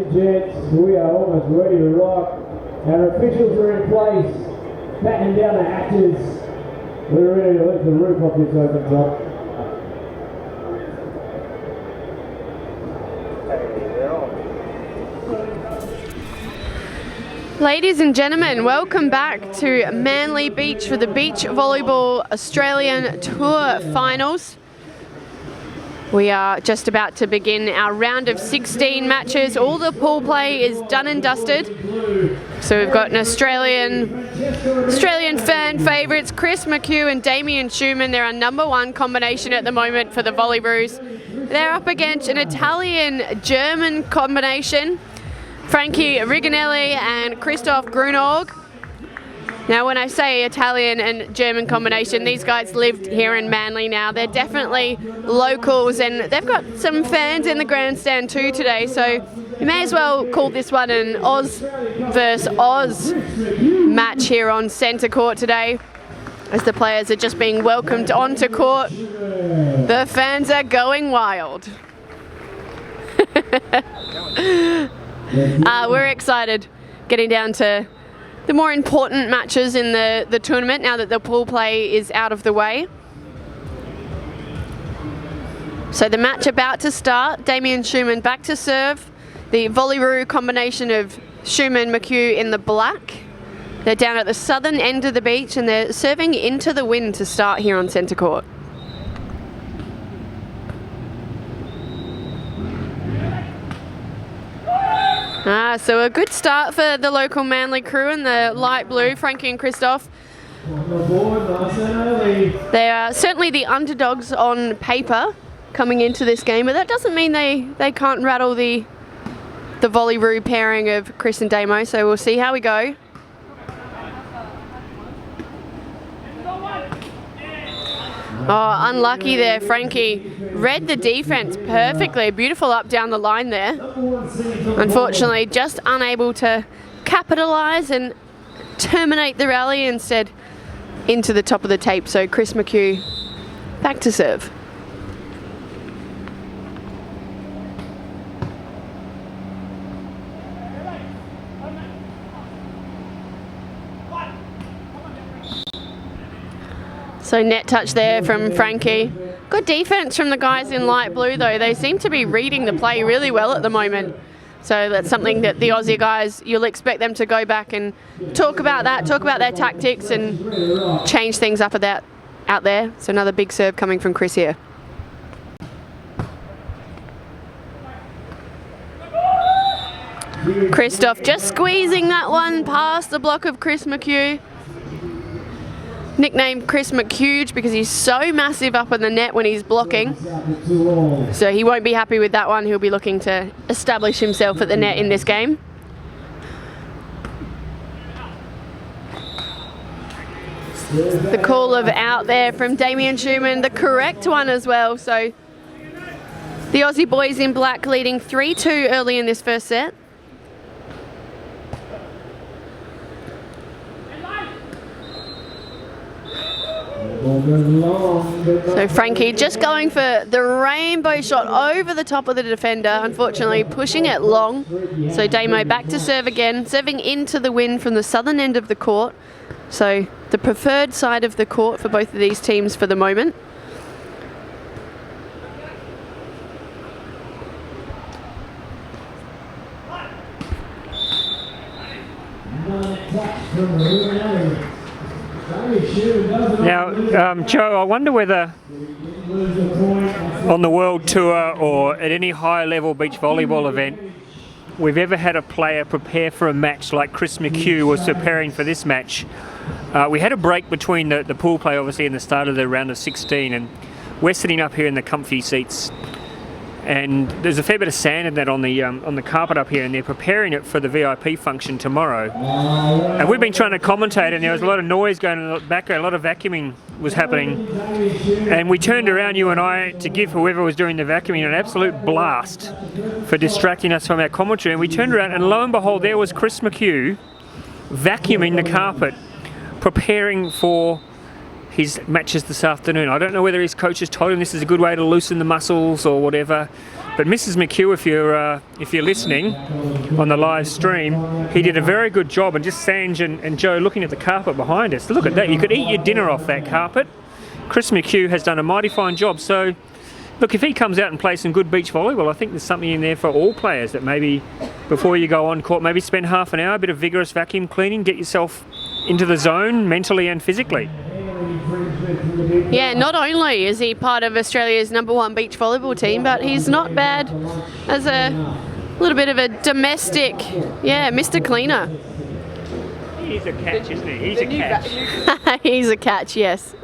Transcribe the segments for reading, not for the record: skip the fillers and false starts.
and gents, we are almost ready to rock. Our officials are in place, battening down the hatches. We're ready to lift the roof off this open top. Ladies and gentlemen, welcome back to Manly Beach for the Beach Volleyball Australian Tour Finals. We are just about to begin our round of 16 matches. All the pool play is done and dusted. So we've got an Australian fan favourites, Chris McHugh and Damien Schumann. They're our #1 combination at the moment for the Volleyroos. They're up against an Italian-German combination, Frankie Rigonelli and Christoph Grunog. Now when I say Italian and German combination, these guys lived here in Manly now. They're definitely locals and they've got some fans in the grandstand too today, so you may as well call this one an Oz versus Oz match here on centre court today, as the players are just being welcomed onto court. The fans are going wild. We're excited getting down to the more important matches in the tournament now that the pool play is out of the way. So the match about to start, Damien Schumann back to serve. The Volleyroo combination of Schumann, McHugh in the black. They're down at the southern end of the beach and they're serving into the wind to start here on centre court. So a good start for the local Manly crew in the light blue, Frankie and Christoph. They are certainly the underdogs on paper coming into this game, but that doesn't mean they can't rattle the Volleyroo pairing of Chris and Damo, so we'll see how we go. Oh, unlucky there, Frankie. Read the defense perfectly. Beautiful up down the line there. Unfortunately, just unable to capitalize and terminate the rally, instead into the top of the tape. So Chris McHugh back to serve. So net touch there from Frankie. Good defense from the guys in light blue though. They seem to be reading the play really well at the moment. So that's something that the Aussie guys, you'll expect them to go back and talk about their tactics and change things up out there. So another big serve coming from Chris here. Christoph just squeezing that one past the block of Chris McHugh. Nicknamed Chris McHuge because he's so massive up in the net when he's blocking. So he won't be happy with that one. He'll be looking to establish himself at the net in this game. The call of out there from Damien Schumann, the correct one as well. So the Aussie boys in black leading 3-2 early in this first set. So Frankie just going for the rainbow shot over the top of the defender, unfortunately pushing it long. So Damo back to serve again, serving into the wind from the southern end of the court. So the preferred side of the court for both of these teams for the moment. Now, Joe, I wonder whether on the World Tour or at any high level beach volleyball event we've ever had a player prepare for a match like Chris McHugh was preparing for this match. We had a break between the pool play obviously and the start of the round of 16, and we're sitting up here in the comfy seats and there's a fair bit of sand in that on the carpet up here, and they're preparing it for the VIP function tomorrow. And we've been trying to commentate, and there was a lot of noise going in the background, a lot of vacuuming was happening. And we turned around, you and I, to give whoever was doing the vacuuming an absolute blast for distracting us from our commentary. And we turned around, and lo and behold, there was Chris McHugh vacuuming the carpet, preparing for his matches this afternoon. I don't know whether his coach has told him this is a good way to loosen the muscles or whatever, But Mrs. McHugh, if you're listening on the live stream, he did a very good job. And just Sanj and Joe looking at the carpet behind us. Look at that. You could eat your dinner off that carpet. Chris McHugh has done a mighty fine job. So, look, if he comes out and plays some good beach volleyball, I think there's something in there for all players that maybe before you go on court, maybe spend half an hour, a bit of vigorous vacuum cleaning, get yourself into the zone mentally and physically. Yeah, not only is he part of Australia's #1 beach volleyball team, but he's not bad as a little bit of a domestic, Mr. Cleaner. He's a catch, isn't he? He's a catch. He's a catch, yes.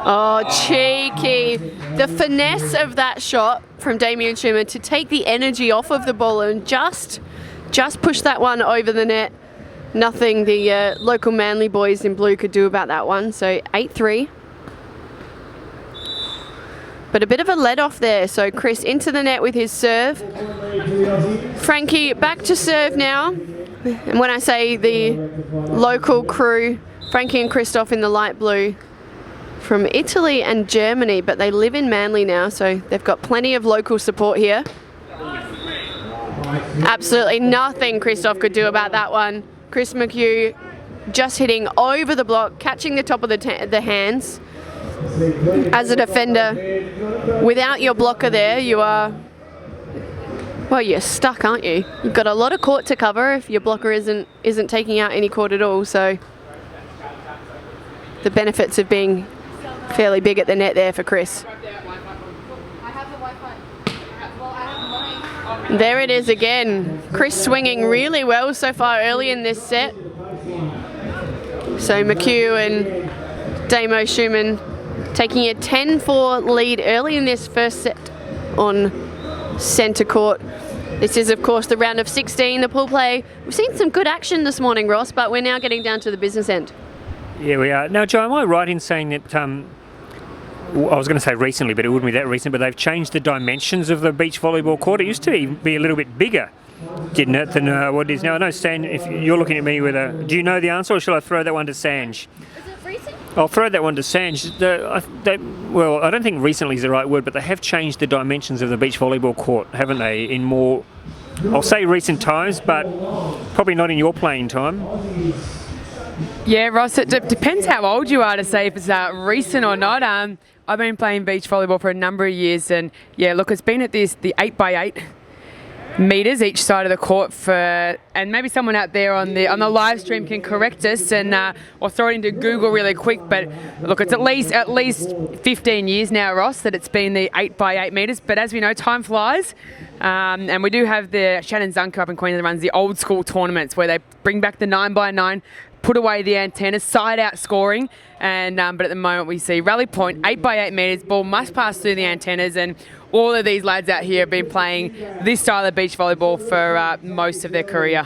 Oh, cheeky. The finesse of that shot from Damien Schumann to take the energy off of the ball and just push that one over the net. Nothing the local Manly boys in blue could do about that one. So 8-3. But a bit of a let off there. So Chris into the net with his serve. Frankie back to serve now. And when I say the local crew, Frankie and Christoph in the light blue from Italy and Germany, but they live in Manly now, so they've got plenty of local support here. Absolutely nothing Christoph could do about that one. Chris McHugh just hitting over the block, catching the top of the hands. As a defender, without your blocker there, you are, well, you're stuck, aren't you? You've got a lot of court to cover if your blocker isn't taking out any court at all, so the benefits of being fairly big at the net there for Chris. There it is again. Chris swinging really well so far early in this set. So McHugh and Damo Schumann taking a 10-4 lead early in this first set on centre court. This is, of course, the round of 16, the pool play. We've seen some good action this morning, Ross, but we're now getting down to the business end. Yeah, we are. Now, Joe, am I right in saying that, I was going to say recently, but it wouldn't be that recent, but they've changed the dimensions of the beach volleyball court? It used to be a little bit bigger, didn't it, than what it is now? I know, Sanj, if you're looking at me with a... Do you know the answer, or shall I throw that one to Sanj? Is it recent? I'll throw that one to Sanj. Well, I don't think recently is the right word, but they have changed the dimensions of the beach volleyball court, haven't they, in more, I'll say recent times, but probably not in your playing time. Yeah, Ross, it depends how old you are to say if it's recent or not. I've been playing beach volleyball for a number of years, and yeah, look, it's been at the 8x8 metres each side of the court and maybe someone out there on the live stream can correct us and or throw it into Google really quick, but look, it's at least 15 years now, Ross, that it's been the 8x8 metres, but as we know, time flies. And we do have the Shannon Zunker up in Queensland runs the old school tournaments where they bring back the 9x9, put away the antennas, side out scoring, and but at the moment we see rally point 8x8 metres, ball must pass through the antennas, and all of these lads out here have been playing this style of beach volleyball for most of their career.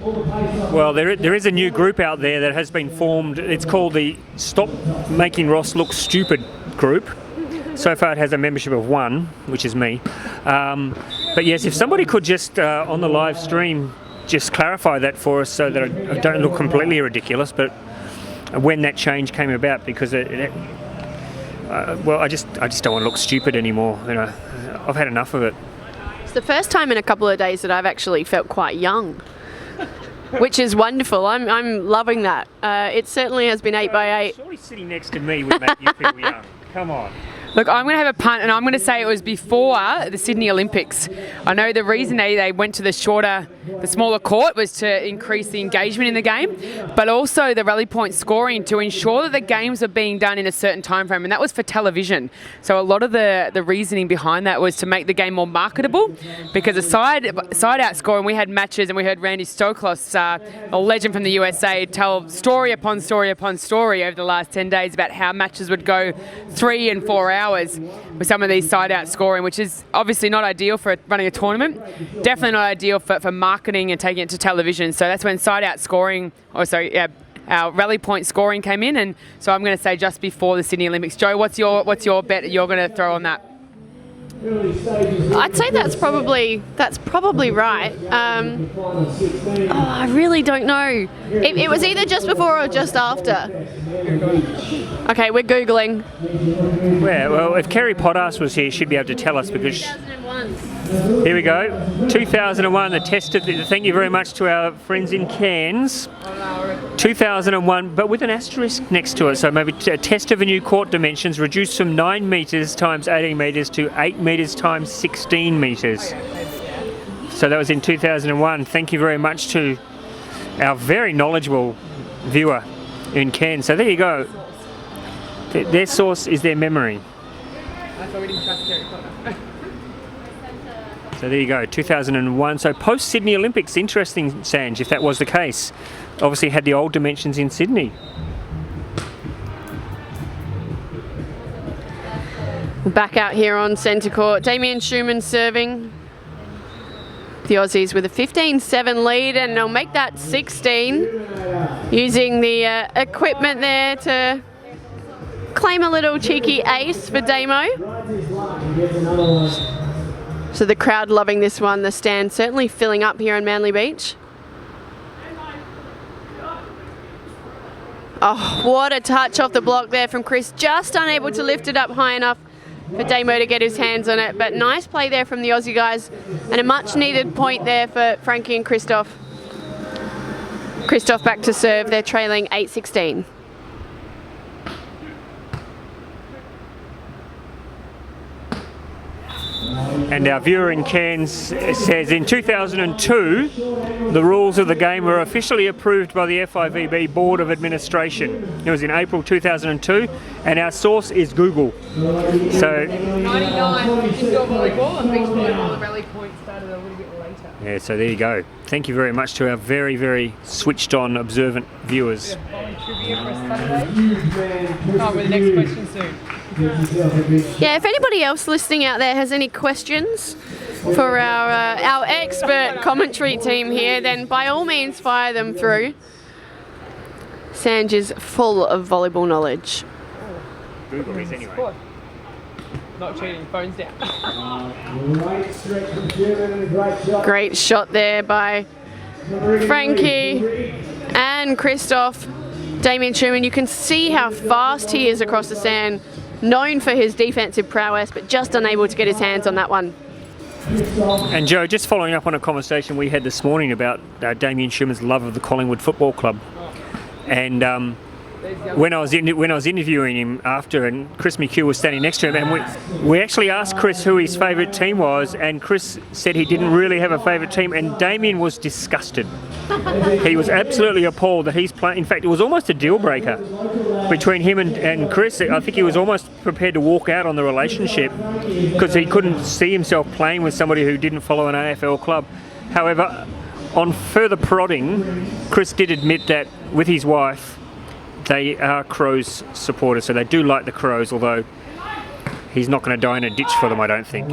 Well, there is a new group out there that has been formed. It's called the Stop Making Ross Look Stupid group. So far it has a membership of 1, which is me. But yes, if somebody could just, on the live stream, just clarify that for us so that I don't look completely ridiculous, but when that change came about, because well, I just don't want to look stupid anymore. You know, I've had enough of it. It's the first time in a couple of days that I've actually felt quite young, which is wonderful. I'm loving that. It certainly has been 8x8. Surely sitting next to me would make you feel young. Come on. Look, I'm going to have a punt, and I'm going to say it was before the Sydney Olympics. I know the reason they went to the smaller court was to increase the engagement in the game, but also the rally point scoring to ensure that the games are being done in a certain time frame, and that was for television. So a lot of the reasoning behind that was to make the game more marketable, because a side out scoring, we had matches, and we heard Randy Stoklos, a legend from the USA, tell story upon story upon story over the last 10 days about how matches would go 3 and 4 hours with some of these side out scoring, which is obviously not ideal for running a tournament, definitely not ideal for marketing and taking it to television. So that's when side out scoring, our rally point scoring came in, and so I'm going to say just before the Sydney Olympics. Joe, what's your bet you're going to throw on that? I'd say that's probably right. I really don't know. It was either just before or just after. Okay, we're Googling. Well, if Kerry Potas was here, she'd be able to tell us because... 2001. Here we go. 2001, the test of... Thank you very much to our friends in Cairns. 2001, but with an asterisk next to it. So maybe a test of the new court dimensions reduced from 9 metres times 18 metres to 8 metres times 16 metres. So that was in 2001. Thank you very much to our very knowledgeable viewer in Cairns. So there you go. Their source is their memory. That's why we didn't trust Kerry Potter. So there you go, 2001. So post-Sydney Olympics, interesting, Sanj, if that was the case. Obviously had the old dimensions in Sydney. Back out here on centre court, Damien Schumann serving. The Aussies with a 15-7 lead, and they'll make that 16. Using the equipment there to claim a little cheeky ace for Damo. So the crowd loving this one, the stand certainly filling up here on Manly Beach. Oh, what a touch off the block there from Chris, just unable to lift it up high enough for Damo to get his hands on it, but nice play there from the Aussie guys, and a much needed point there for Frankie and Christoph. Christoph back to serve, they're trailing 8-16. And our viewer in Cairns says in 2002 the rules of the game were officially approved by the FIVB Board of Administration. It was in April 2002, and our source is Google. So 99 indoor volleyball and beach volleyball, the rally point started a little bit later. yeah, so there you go. Thank you very much to our very, very switched on, observant viewers. Trivia for a Saturday. Oh, with the next question soon. Yeah, if anybody else listening out there has any questions for our expert commentary team here, then by all means fire them through. Sanj is full of volleyball knowledge. Google is anyway. Not cheating, phones down. Great shot there by Frankie and Christoph. Damien Schumann, you can see how fast he is across the sand. Known for his defensive prowess, but just unable to get his hands on that one. And Joe, just following up on a conversation we had this morning about Damien Schumann's love of the Collingwood Football Club, and when I was interviewing him after, and Chris McHugh was standing next to him, and we actually asked Chris who his favourite team was, and Chris said he didn't really have a favourite team, and Damien was disgusted. He was absolutely appalled that he's playing. In fact, it was almost a deal breaker between him and Chris. I think he was almost prepared to walk out on the relationship because he couldn't see himself playing with somebody who didn't follow an AFL club. However, on further prodding, Chris did admit that with his wife, they are Crows supporters, so they do like the Crows, although he's not going to die in a ditch for them, I don't think.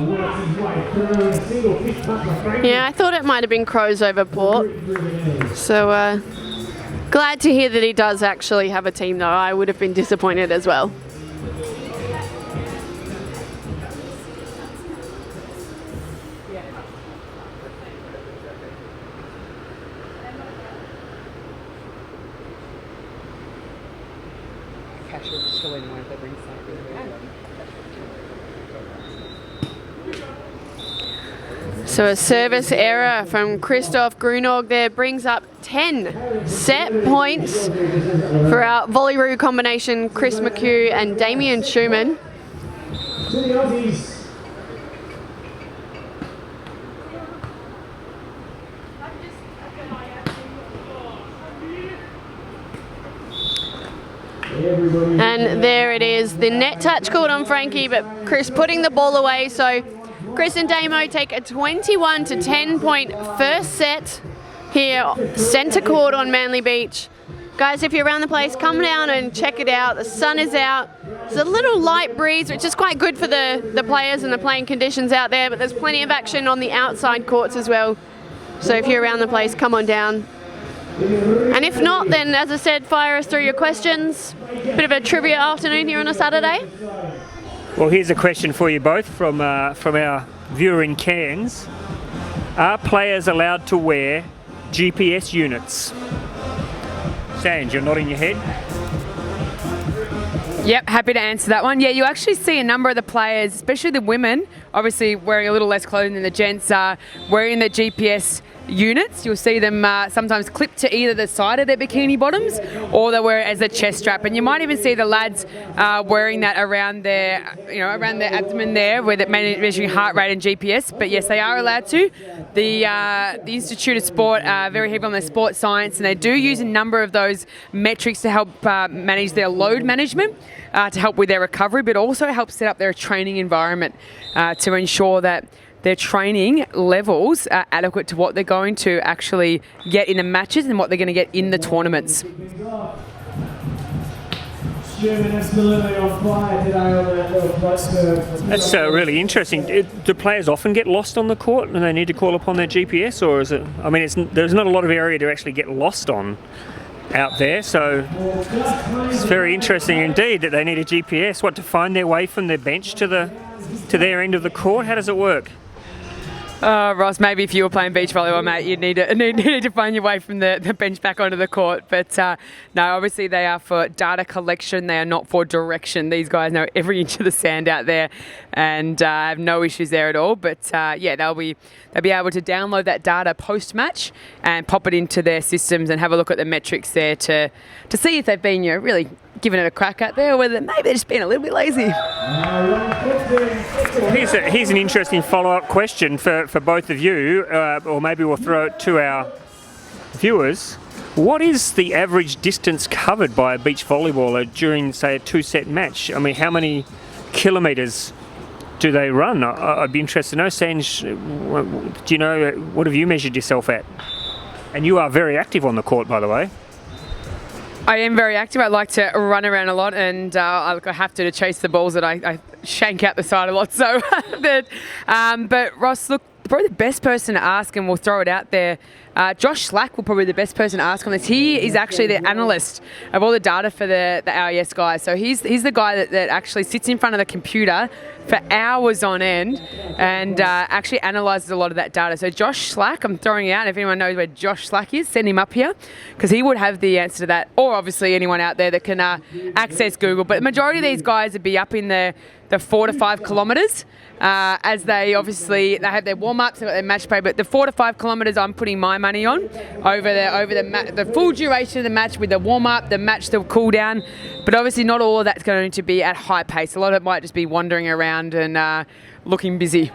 Yeah, I thought it might have been Crows over Port. So glad to hear that he does actually have a team, though. I would have been disappointed as well. So a service error from Christoph Grunog there brings up 10 set points for our Volleyroo combination, Chris McHugh and Damien Schumann. And there it is, the net touch called on Frankie, but Chris putting the ball away, so Chris and Damo take a 21-10 point first set here, centre court on Manly Beach. Guys, if you're around the place, come down and check it out. The sun is out. There's a little light breeze, which is quite good for the players and the playing conditions out there, but there's plenty of action on the outside courts as well. So if you're around the place, come on down. And if not, then as I said, fire us through your questions. Bit of a trivia afternoon here on a Saturday. Well, here's a question for you both from our viewer in Cairns. Are players allowed to wear GPS units? Sanj, you're nodding your head. Yep, happy to answer that one. Yeah, you actually see a number of the players, especially the women, obviously wearing a little less clothing than the gents, wearing the GPS units. You'll see them sometimes clipped to either the side of their bikini bottoms, or they wear it as a chest strap. And you might even see the lads wearing that around their, around their abdomen there, where they're measuring heart rate and GPS. But yes, they are allowed to. The Institute of Sport are very heavy on their sports science, and they do use a number of those metrics to help manage their load management, to help with their recovery, but also help set up their training environment to ensure that their training levels are adequate to what they're going to actually get in the matches and what they're going to get in the tournaments. That's really interesting. Do players often get lost on the court and they need to call upon their GPS, or is it? I mean, there's not a lot of area to actually get lost on out there, so it's very interesting indeed that they need a GPS. What, to find their way from their bench to their end of the court? How does it work? Ross, maybe if you were playing beach volleyball, mate, you'd need to find your way from the bench back onto the court. But no, obviously they are for data collection. They are not for direction. These guys know every inch of the sand out there, and have no issues there at all. But yeah, they'll be able to download that data post match and pop it into their systems and have a look at the metrics there to see if they've been really giving it a crack out there, or whether maybe they're just being a little bit lazy. Well, here's an interesting follow-up question for both of you, or maybe we'll throw it to our viewers. What is the average distance covered by a beach volleyballer during, say, a two-set match? I mean, how many kilometres do they run? I'd be interested to know. Sanj, do you know, what have you measured yourself at? And you are very active on the court, by the way. I am very active. I like to run around a lot, and I have to chase the balls that I shank out the side a lot. So, but Ross, look, probably the best person to ask, and we'll throw it out there, Josh Slack will probably be the best person to ask on this. He is actually the analyst of all the data for the RES guys. So he's the guy that actually sits in front of the computer for hours on end and actually analyses a lot of that data. So Josh Slack, I'm throwing it out. If anyone knows where Josh Slack is, send him up here, because he would have the answer to that. Or obviously anyone out there that can access Google. But the majority of these guys would be up in the 4 to 5 kilometres. As they have their warm-ups, they've got their match play, but the 4 to 5 kilometres I'm putting my money on over the full duration of the match, with the warm-up, the match, the cool-down. But obviously not all of that's going to be at high pace. A lot of it might just be wandering around and looking busy.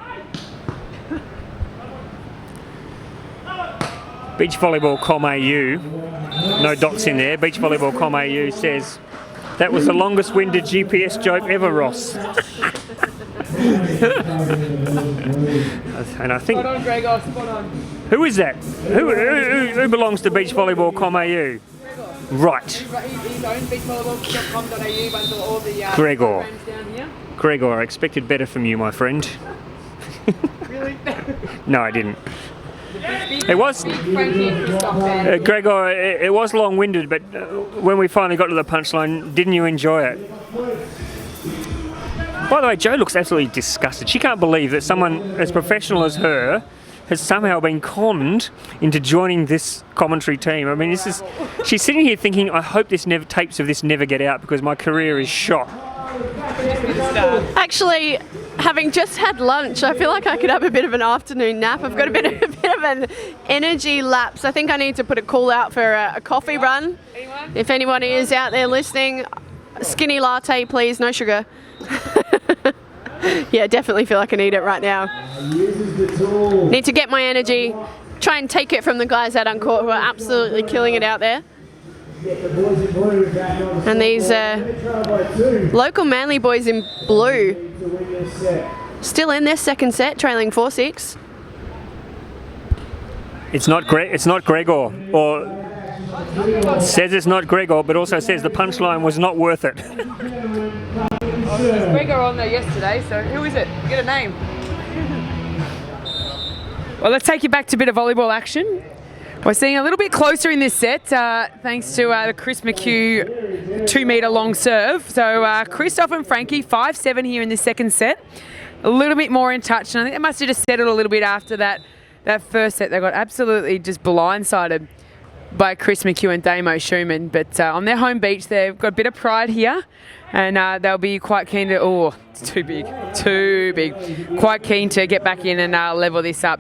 Beach Volleyball Com AU, no dots in there, Beach Volleyball Com AU says, that was the longest winded GPS joke ever, Ross. And I think... Spot on, Gregor, spot on. Who is that? Who belongs to Beach Volleyball Com AU? Right. He's owned beachvolleyball.com.au, runs all the Gregor. programs down here. Gregor, I expected better from you, my friend. Really? No, I didn't. It was, Gregor, it was long-winded, but when we finally got to the punchline, didn't you enjoy it? By the way, Jo looks absolutely disgusted. She can't believe that someone as professional as her has somehow been conned into joining this commentary team. I mean, she's sitting here thinking, I hope tapes of this never get out, because my career is shot. Actually, having just had lunch, I feel like I could have a bit of an afternoon nap. I've got a bit of an energy lapse. I think I need to put a call out for a coffee run. If anyone is out there listening, skinny latte, please, no sugar. Yeah, definitely feel like I need it right now. Need to get my energy, try and take it from the guys out on court who are absolutely killing it out there. And these local Manly boys in blue still in their second set, trailing 4-6. It's not Gregor, or says it's not Gregor, but also says the punchline was not worth it. There's Gregor on there yesterday, so who is it? Get a name. Well, let's take you back to a bit of volleyball action. We're seeing a little bit closer in this set, thanks to the Chris McHugh 2-metre long serve. So Christoph and Frankie, 5-7 here in the second set. A little bit more in touch, and I think they must have just settled a little bit after that first set. They got absolutely just blindsided by Chris McHugh and Damo Schumann. But on their home beach, they've got a bit of pride here, and they'll be quite keen to... Oh, it's too big. Quite keen to get back in and level this up.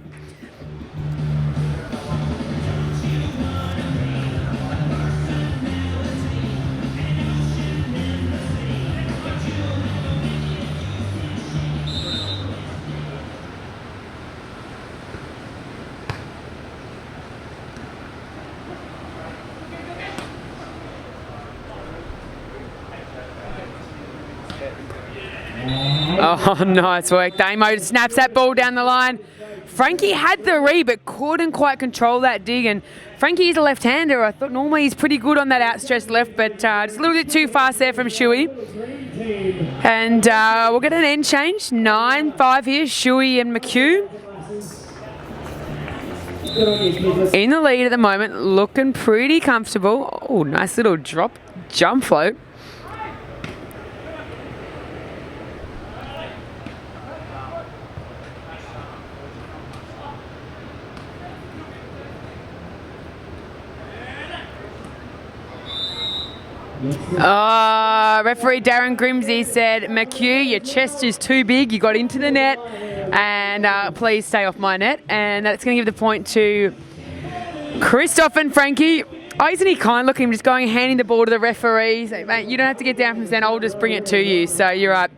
Oh, nice work. Damo snaps that ball down the line. Frankie had the read but couldn't quite control that dig, and Frankie is a left-hander. I thought normally he's pretty good on that outstretched left, but just a little bit too fast there from Shuey. And we'll get an end change. 9-5 here, Shuey and McHugh. In the lead at the moment, looking pretty comfortable. Oh, nice little jump float. Referee Darren Grimsey said, McHugh, your chest is too big. You got into the net, and please stay off my net. And that's going to give the point to Christoph and Frankie. Oh, isn't he kind? Look, him just going handing the ball to the referee. Say, mate, you don't have to get down from stand. I'll just bring it to you. So you're right.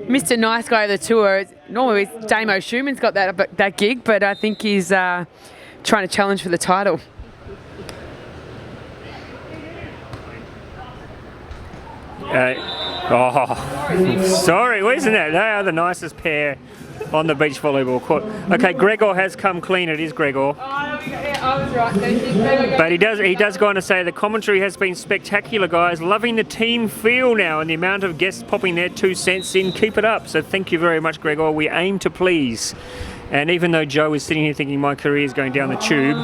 Mr. Nice Guy of the tour. Normally, Damo Schumann's got that gig, but I think he's trying to challenge for the title. Sorry, isn't it? They are the nicest pair on the beach volleyball court. Okay, Gregor has come clean. It is Gregor. I was right. Thank you. But he does go on to say the commentary has been spectacular, guys. Loving the team feel now and the amount of guests popping their 2 cents in. Keep it up. So thank you very much, Gregor. We aim to please. And even though Joe is sitting here thinking my career is going down the tube,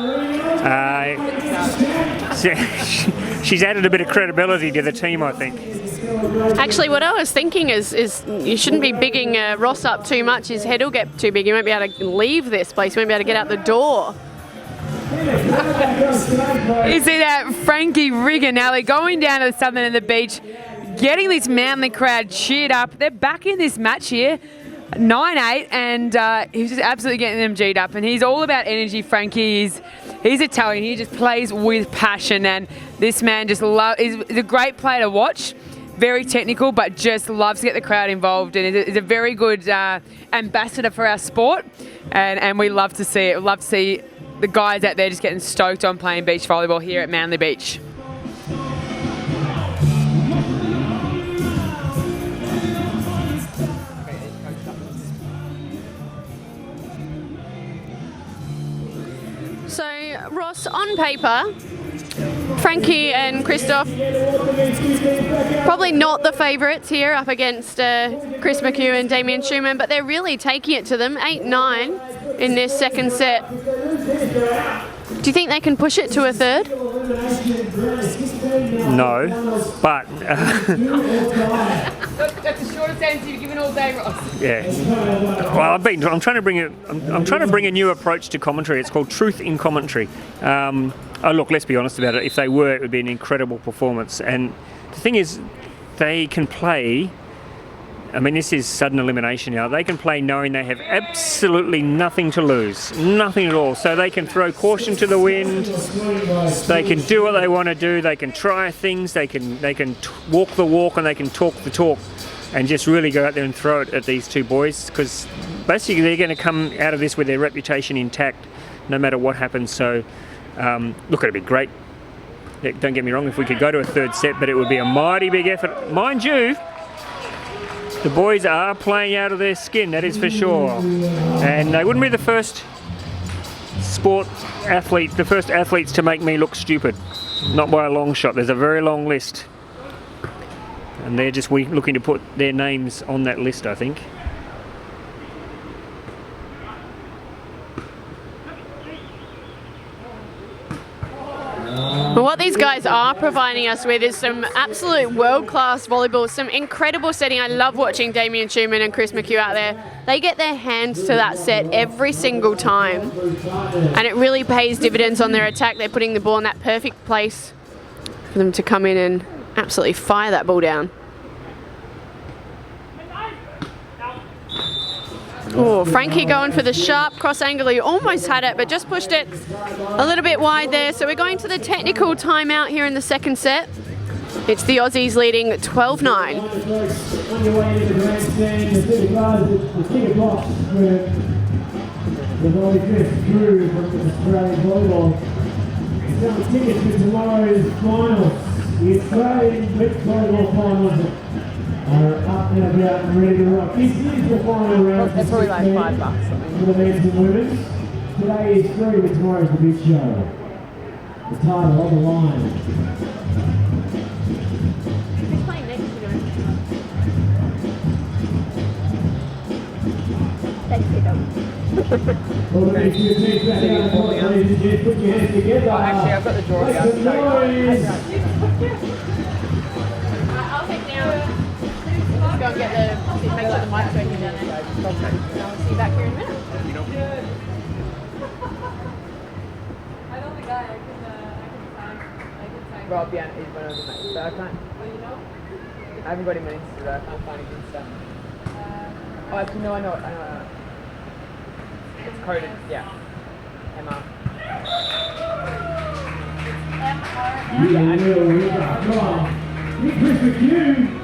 she's added a bit of credibility to the team, I think. Actually, what I was thinking is you shouldn't be bigging Ross up too much. His head will get too big. He won't be able to leave this place. He won't be able to get out the door. You see that Frankie Rigonelli going down to the southern end of the beach, getting this Manly crowd cheered up. They're back in this match here, 9-8, and he's just absolutely getting them G'd up. And he's all about energy, Frankie. He's Italian. He just plays with passion, and this man just he's a great player to watch. Very technical, but just loves to get the crowd involved, and is a very good ambassador for our sport, and we love to see it. We love to see the guys out there just getting stoked on playing beach volleyball here at Manly Beach. So, Ross, on paper, Frankie and Christoph, probably not the favourites here up against Chris McHugh and Damian Schumann, but they're really taking it to them, 8-9 in this second set. Do you think they can push it to a third? No, but That's the shortest answer you've given all day, Ross. yeah. Well, I'm trying to bring a new approach to commentary. It's called Truth in Commentary. Oh, look, let's be honest about it. If they were, it would be an incredible performance. And the thing is, they can play. I mean, this is sudden elimination now. They can play knowing they have absolutely nothing to lose, nothing at all. So they can throw caution to the wind. They can do what they want to do. They can try things. They can walk the walk, and they can talk the talk, and just really go out there and throw it at these two boys, because basically they're going to come out of this with their reputation intact, no matter what happens. So, look, it'd be great. Don't get me wrong, if we could go to a third set, but it would be a mighty big effort. Mind you, the boys are playing out of their skin, that is for sure. And they wouldn't be the first athletes to make me look stupid. Not by a long shot. There's a very long list. And they're just looking to put their names on that list, I think. But what these guys are providing us with is some absolute world-class volleyball, some incredible setting. I love watching Damien Schumann and Chris McHugh out there. They get their hands to that set every single time, and it really pays dividends on their attack. They're putting the ball in that perfect place for them to come in and absolutely fire that ball down. Oh, Frankie going for the sharp cross angle. He almost had it, but just pushed it a little bit wide there. So we're going to the technical timeout here in the second set. It's the Aussies leading 12-9. On your way into the grandstand, the ticket box where the volley Chris Drew from Australian volleyball. Some tickets for tomorrow's finals. The Australian beach volleyball finals are up and about and ready to rock. This is the final round. That's probably like $5 something. For the men's and women's. Today is 3, but tomorrow's the big show. The title on the line. Who's playing next to him? Well, the next two teams back out of the court, ladies and gents, put your hands together. Actually, I've got the draw Make here. some noise. I'll take down. Let's go and get the, make sure the mic's working down there. I'll see you back here in a minute. I know the guy. I can sign. Rob, yeah, he's one of the mates, but I can't. I haven't got him on Insta, I can't find his Insta. Oh, actually, no, I know it. It's coded, yeah. Emma. Yeah, come on. Meet Chris McHugh.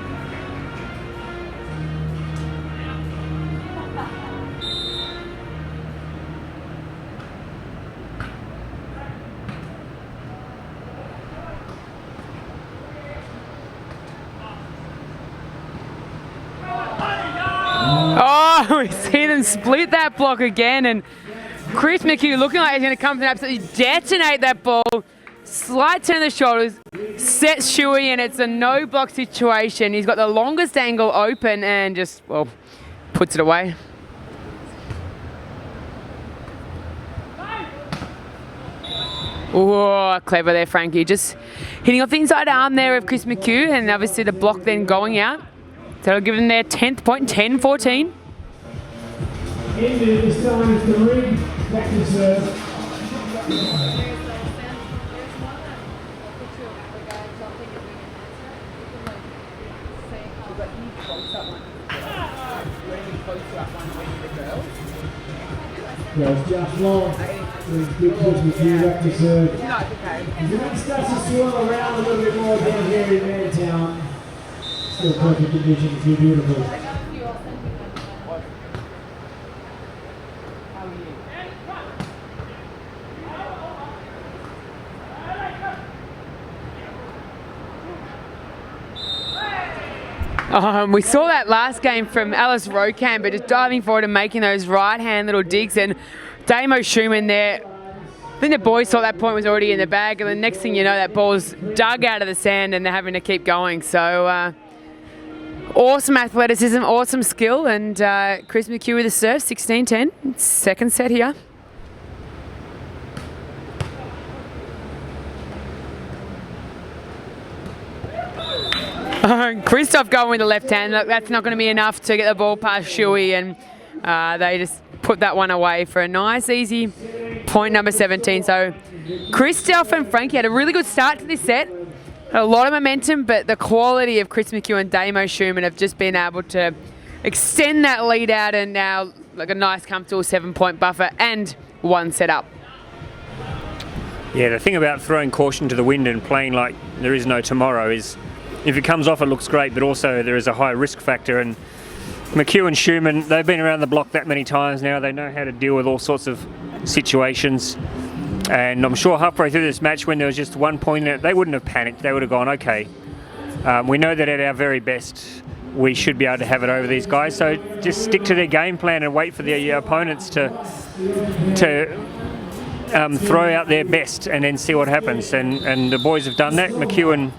Oh, we see them split that block again, and Chris McHugh looking like he's going to come and absolutely detonate that ball. Slight turn of the shoulders, sets Shuey, and it's a no block situation. He's got the longest angle open and just, well, puts it away. Oh, clever there, Frankie. Just hitting off the inside arm there of Chris McHugh, and obviously the block then going out. So it'll give them their 10th point, 10-14. Into this time is the rig. Back to serve. Yeah, it's just long. It's good Chris McHugh back to serve. It starts to swirl around a little bit more down here in Mantown. Still perfect conditions, too beautiful. We saw that last game from Alice Rokamp, but just diving forward and making those right-hand little digs, and Damo Schumann there. I think the boys thought that point was already in the bag, and the next thing you know, that ball's dug out of the sand and they're having to keep going. So awesome athleticism, awesome skill, and Chris McHugh with the serve, 16-10, second set here. Christoph going with the left hand. Look, that's not going to be enough to get the ball past Shuey, and they just put that one away for a nice, easy point number 17. So Christoph and Frankie had a really good start to this set. A lot of momentum, but the quality of Chris McHugh and Damo Schumann have just been able to extend that lead out, and now like a nice, comfortable 7-point buffer and one set up. Yeah, the thing about throwing caution to the wind and playing like there is no tomorrow is, if it comes off, it looks great, but also there is a high risk factor. And McHugh and Schumann, they've been around the block that many times now. They know how to deal with all sorts of situations. And I'm sure halfway through this match, when there was just 1 point in it, they wouldn't have panicked. They would have gone, okay, we know that at our very best, we should be able to have it over these guys. So just stick to their game plan and wait for their opponents to throw out their best and then see what happens. And the boys have done that. McHugh and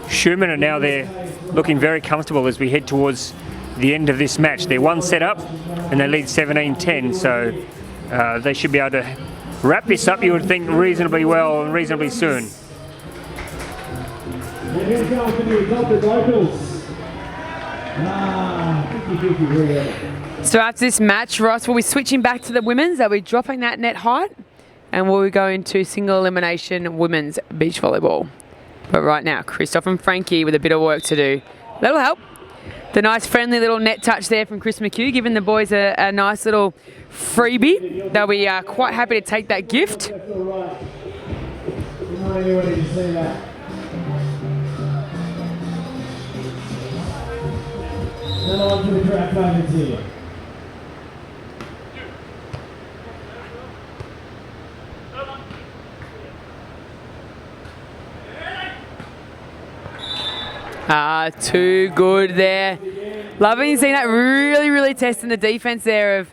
Schumann are now there looking very comfortable as we head towards the end of this match. They're one set up and they lead 17-10, so they should be able to wrap this up, you would think, reasonably well and reasonably soon. Who's going for the adopted locals? 50-50 really. So after this match, Ross will be switching back to the women's. They'll be dropping that net height, and we'll be going to single elimination women's beach volleyball. But right now, Christoph and Frankie with a bit of work to do. That'll help. The nice friendly little net touch there from Chris McHugh, giving the boys a nice little freebie. They'll be quite happy to take that gift. That's all right. No idea where you see that. Now on to the track moments here. Too good there. Loving seeing that, really testing the defense there of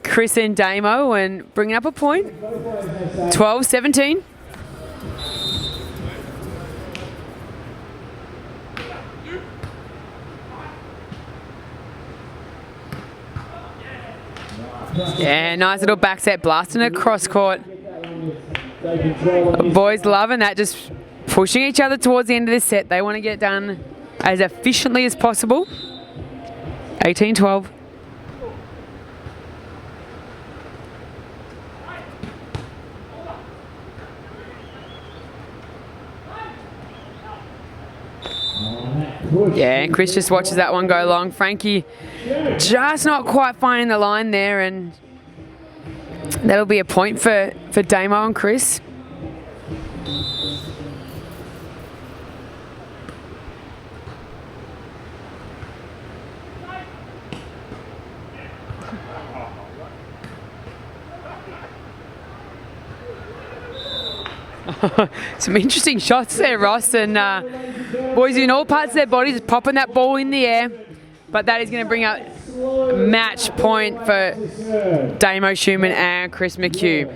Chris and Damo and bringing up a point. 12-17. Yeah, nice little back set, blasting across court. Boys loving that, just pushing each other towards the end of this set. They want to get it done as efficiently as possible. 18-12. Yeah, and Chris just watches that one go long. Frankie just not quite finding the line there, and that'll be a point for Damo and Chris. Some interesting shots there, Ross, and boys in all parts of their bodies popping that ball in the air, but that is going to bring out match point for Damo Schumann and Chris McHugh.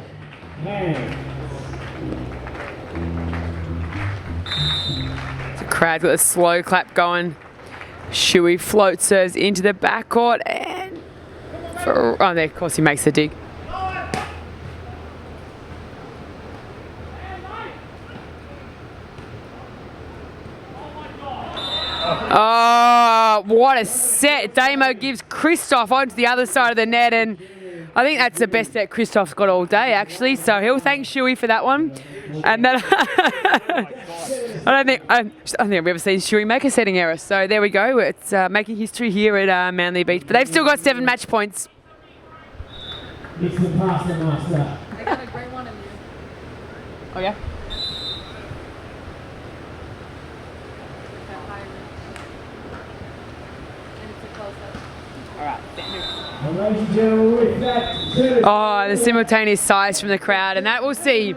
The crowd's got a slow clap going. Shuey float serves into the backcourt, and oh, there, of course he makes the dig. Oh, what a set. Damo gives Christoph onto the other side of the net, and I think that's the best set Christoph's got all day, actually. So he'll thank Shuey for that one. And that I don't think we've ever seen Shuey make a setting error. So there we go. It's making history here at Manly Beach. But they've still got 7 match points. It's the pasta master. I got a great one in you. Oh, yeah? And ladies and gentlemen, with that, Oh, the simultaneous sighs from the crowd, and that will see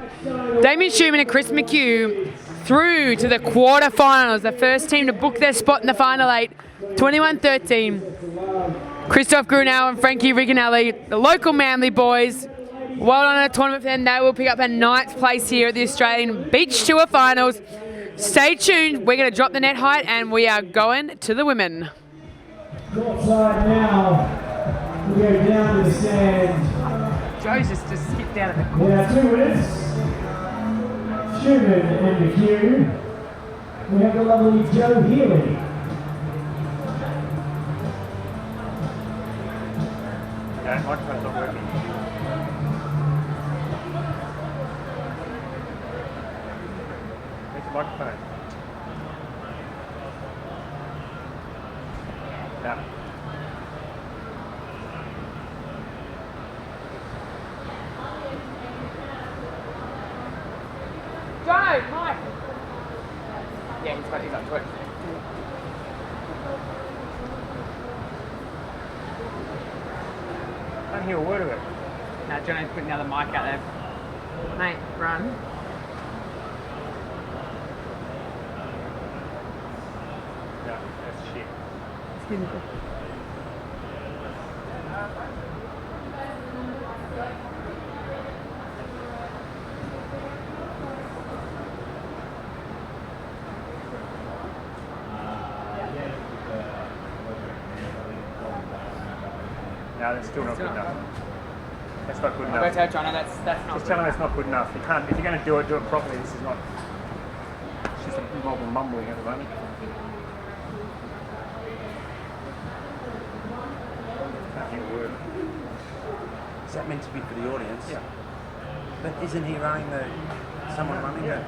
Damien Schumann and Chris McHugh through to the quarterfinals. The first team to book their spot in the final 8, 21-13. Christoph Grunau and Frankie Rigonelli, the local Manly boys. Well done in a tournament for them. They will pick up a 9th place here at the Australian Beach Tour Finals. Stay tuned. We're going to drop the net height, and we are going to the women. Courtside now, we go down to the stand. Joe's just skipped down at the court. There are 2 winners, Schumann and McHugh. We have the lovely Joe Healy. Yeah, microphone's not working. Where's the microphone? Yeah. Joe, Mike. Yeah, he's up to it. I don't hear a word of it. Now Johnny's putting another mic out there. Mate, run. Yeah, that's shit. No, that's still not good enough. That's not good I'll go enough. tell Johnny that's not Just tell him it's not good enough. You can't. If you're going to do it properly. This is not. She's lots of mumbling at the moment. Can't hear a word. Is that meant to be for the audience? Yeah. But isn't he running someone running it?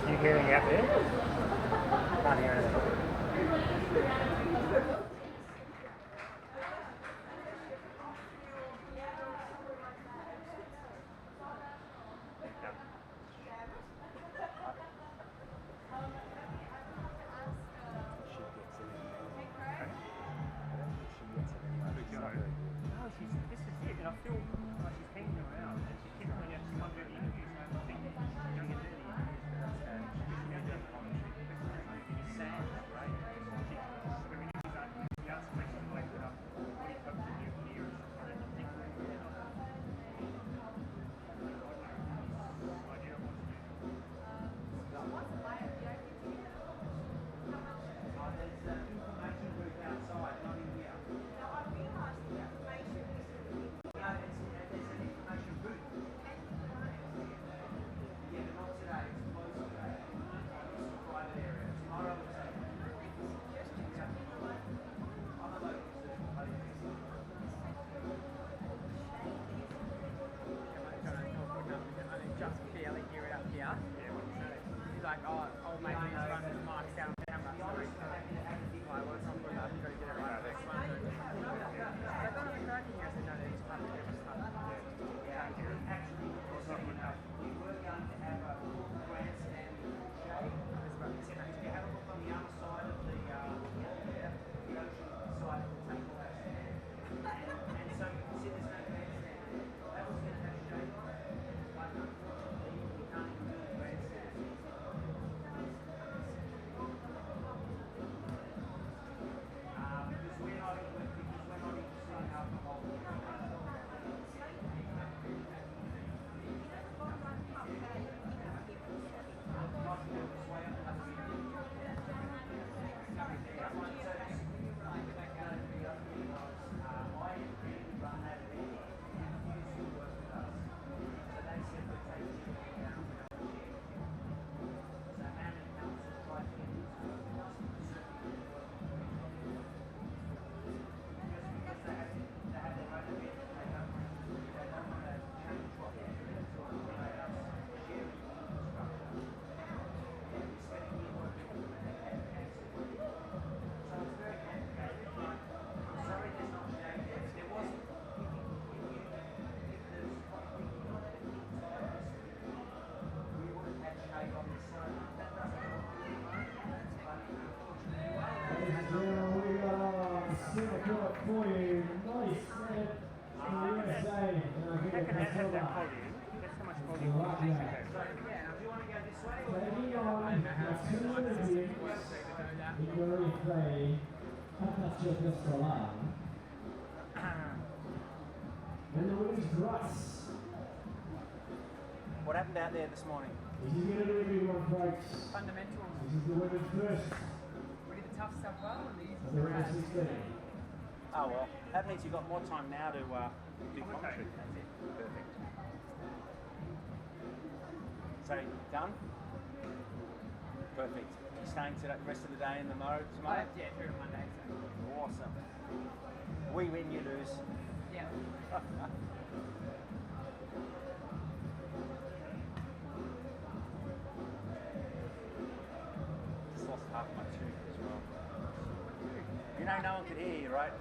You hearing out there? Can't hear anything. No, this is it, and I feel like she's hanging around, and she keeps coming out, she might do the interviews, and I think she's going to get the interviews, but that's sad. It's sad, right? When we need that, the outside collected up, what he comes to do here, and then the thing that we did on that. Idea of what to do. There's an information booth outside, not in here. There's an information booth. Yeah, but not today. It's closed today. It's a private area. Tomorrow it's open. I'm a local Just barely hear it up here. He's like, oh, old mate, he's running his mic down the camera. Like, well, it's not good enough, you've got to get it right next one. They're not even cracking us, no, they're just having to Actually, we were going to have a grandstand shade. If you have a look on the other side of the ocean side of the table, and so you can see there's no grandstand. That was going to have shade on it, but unfortunately we can't even do the grandstand. Because we're not even selling alcohol. For you, nice set in the USA. How can that have that volume? That's how much volume Right, you yeah. have. Taking on two Olympics in your replay, Patacho Castellan. And the women's Russ. What happened out there this morning? This is going to be a big one, folks. fundamentals. This is the women's first We did the tough stuff well and the easy of the stuff women's bad. 16. Oh well, that means you've got more time now to do commentary. Perfect. So, done? Perfect. You staying to the rest of the day and tomorrow? Yeah, through to Monday. So. Awesome. We win, you lose. Yeah. Just lost half my tooth as well. You know, no one could hear you, right?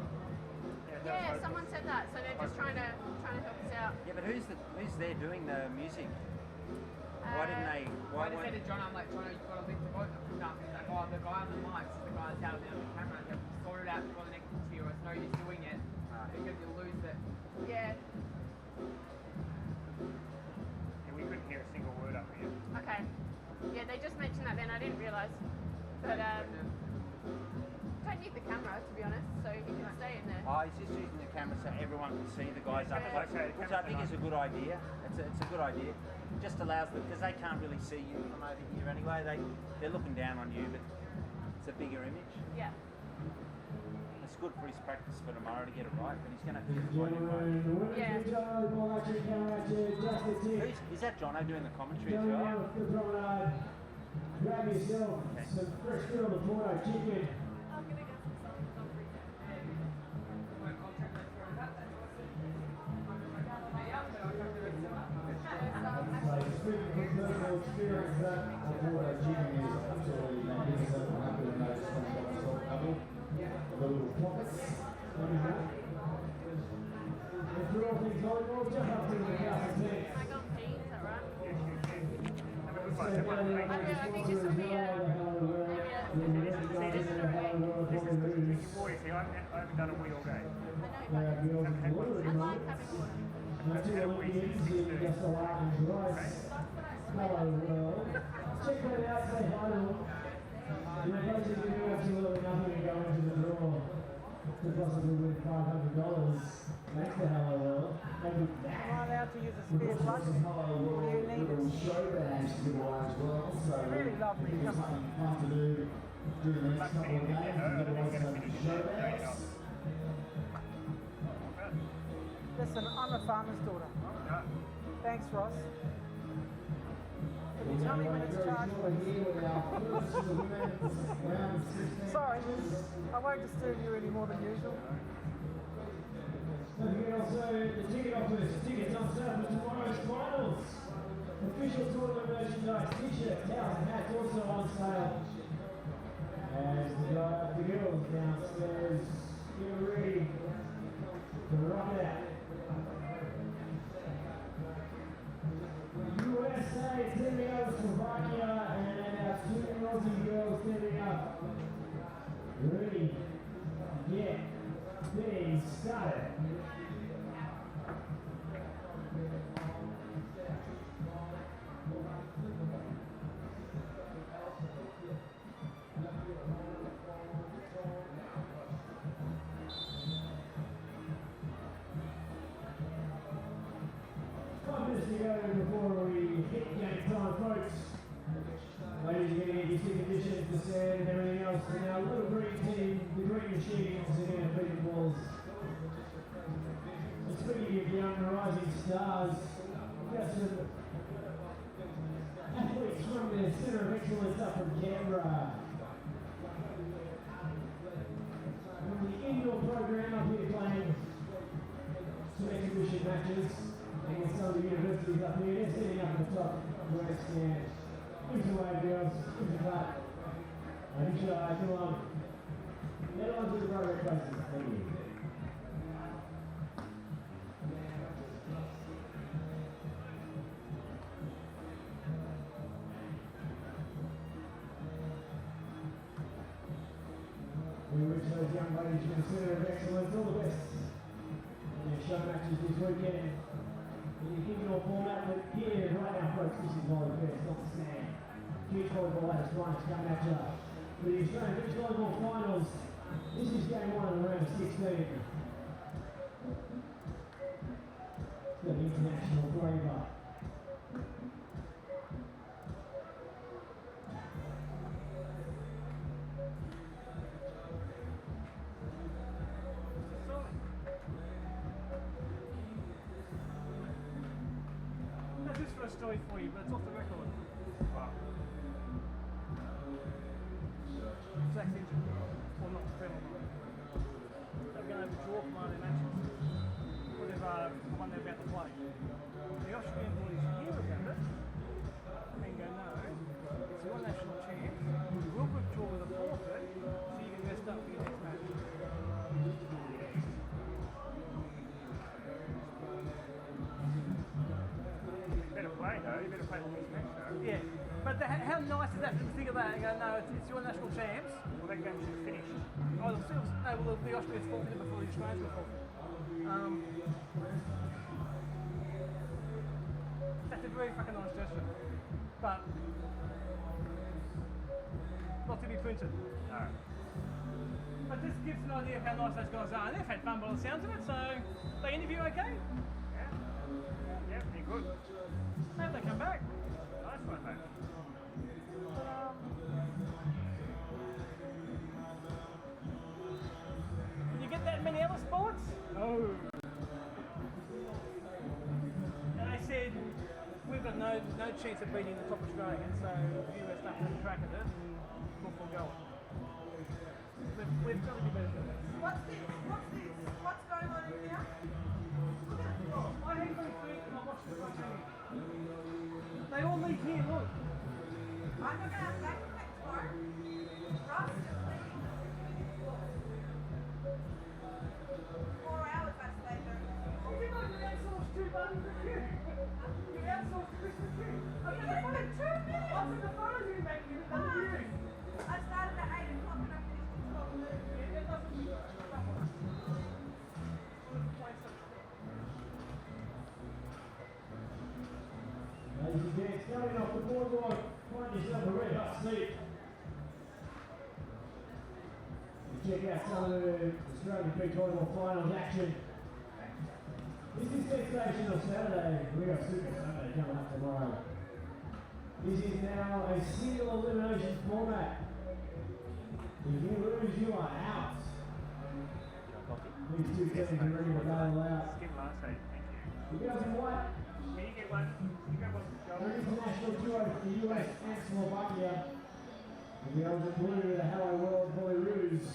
Yeah, someone said that, so they're just trying to help us out. Yeah, but who's there doing the music? Why didn't they? I just said to John, I'm like, John, you've got to lift the boat. He's like, oh, the guy on the mic, the guy that's out there on the camera, they'll sort it out before the next interview or no use doing it because you lose it. Yeah. Yeah, we couldn't hear a single word up here. Okay. Yeah, they just mentioned that then. I didn't realise. But don't need the camera, to be honest, so you can stay in there. Oh, he's just using the camera so everyone can see the guys up close, Okay, which I think is a good idea. It's a good idea. Just allows them, because they can't really see you from over here anyway. They're looking down on you, but it's a bigger image. Yeah. It's good for his practice for tomorrow to get it right, but he's going to have to get it right tomorrow. Gentlemen, the winner Yeah. of the job, the ball actually came out to just a tick. Is that Jono doing the commentary as Going well? down the promenade. Grab yourself some fresh grilled Porto chicken. I'm gonna get some salad on So speaking from personal experience, that Porto chicken is absolutely magnificent. I'm happy to notice from myself a couple. The little pockets. And for all things volleyball, jump up to the house and I got pee, is that right? Have a good one. Have one. I think this will be Drinking water, see, I haven't done a wee all day. I like having water. Now, two Olympians in just a lot and rice. Hello, world. Check that out, say hi to them. You're basically doing absolutely nothing to go into the draw to possibly win $500. Thanks to Hello World. Maybe Am I allowed to use a we've spare also got plug? some Hello World Do you need little it? show bags to give away as well. So Really lovely. if there's something fun to do during the next couple of days, you can give away some show bags. Listen, I'm a farmer's daughter. Thanks, Ross. Can you tell me when it's charged, please? Sorry, I won't disturb you any more than usual. Don't forget also the ticket offers, tickets on sale for tomorrow's finals. Official tournament merchandise, t-shirts, towels and hats also on sale. As the girls downstairs get ready to rock it out. USA sending out Slovakia and our two Aussie girls sending up. Ready, get things started. To go before we hit game time, folks. Ladies are going to get your ticket conditions, the sand and everything else. And our little green team, the Green Machines, are going to beat the Bulls. And speaking of young rising stars, we've got some athletes from the Centre of Excellence up from Canberra. From the indoor program up here playing some exhibition matches. And some of the universities up here, they're sitting up at the top where they stand. Give us a wave, girls. Give us a clap. And each eye, come on. Get on to the program places. Thank you. We wish those young ladies from the Centre of Excellence all the best in their show matches this weekend. In the indoor format, but here, right now, folks, this is Volleyball Fest, not the stand. Huge volleyball at its finest coming at you. For the Australian Beach Volleyball Finals, this is game one of round 16. It's got an international flavour. This is for a story for you, but it's off the record. Sex injured, or not to film. They're going to draw from early matches. Whatever one they're about to play. The Austrian boys hear about it and go, no, it's your national champ. We'll withdraw with a forfeit so you can rest up for your next match. Better play though, you better play the next match. But how nice is that to think of that and go, no, it's your national champs. Well, that game should finish. Oh, the Austrians forfeited before the Australians were forfeited. That's a very fucking nice gesture. But not to be printed. No. But this gives an idea of how nice those guys are. And they've had fun by the sounds of it, so they interview okay? Yeah. Yeah, pretty good. Maybe they come back. Nice one, mate. You get that many other sports? Oh. And they said, we've got no chance of beating the top Australians, so the US stuff has a crack at it and we'll forego it. We've got to be better than this. What's this? What's this? What's going on in here? Look at the floor. I hate those feet and I watch the front end. They all leave here, look. I'm not going to have back effect tomorrow. Ross just leaving. 4 hours I stayed there. You know you outsourced 2 buttons to you. You outsourced Chris to you. You did it for 2 minutes. I took the photos you make you done you. I started at 8 o'clock and I finished at 12 noon. Yeah, that doesn't stop us. Ladies and gents, starting off the boardwalk, find yourself a red hot seat. You check out some of the Australian Beach Volleyball Finals action. This is sensational Saturday. We got Super Sunday coming up tomorrow. This is now a single elimination format. If you lose, you are out. These two teams are ready to battle out. Skip last night, thank you. The girls in white Can you get one? You got one, are Joel? an international duo for the US and Slovakia. And the girls in blue, the Hello World Volleyroos.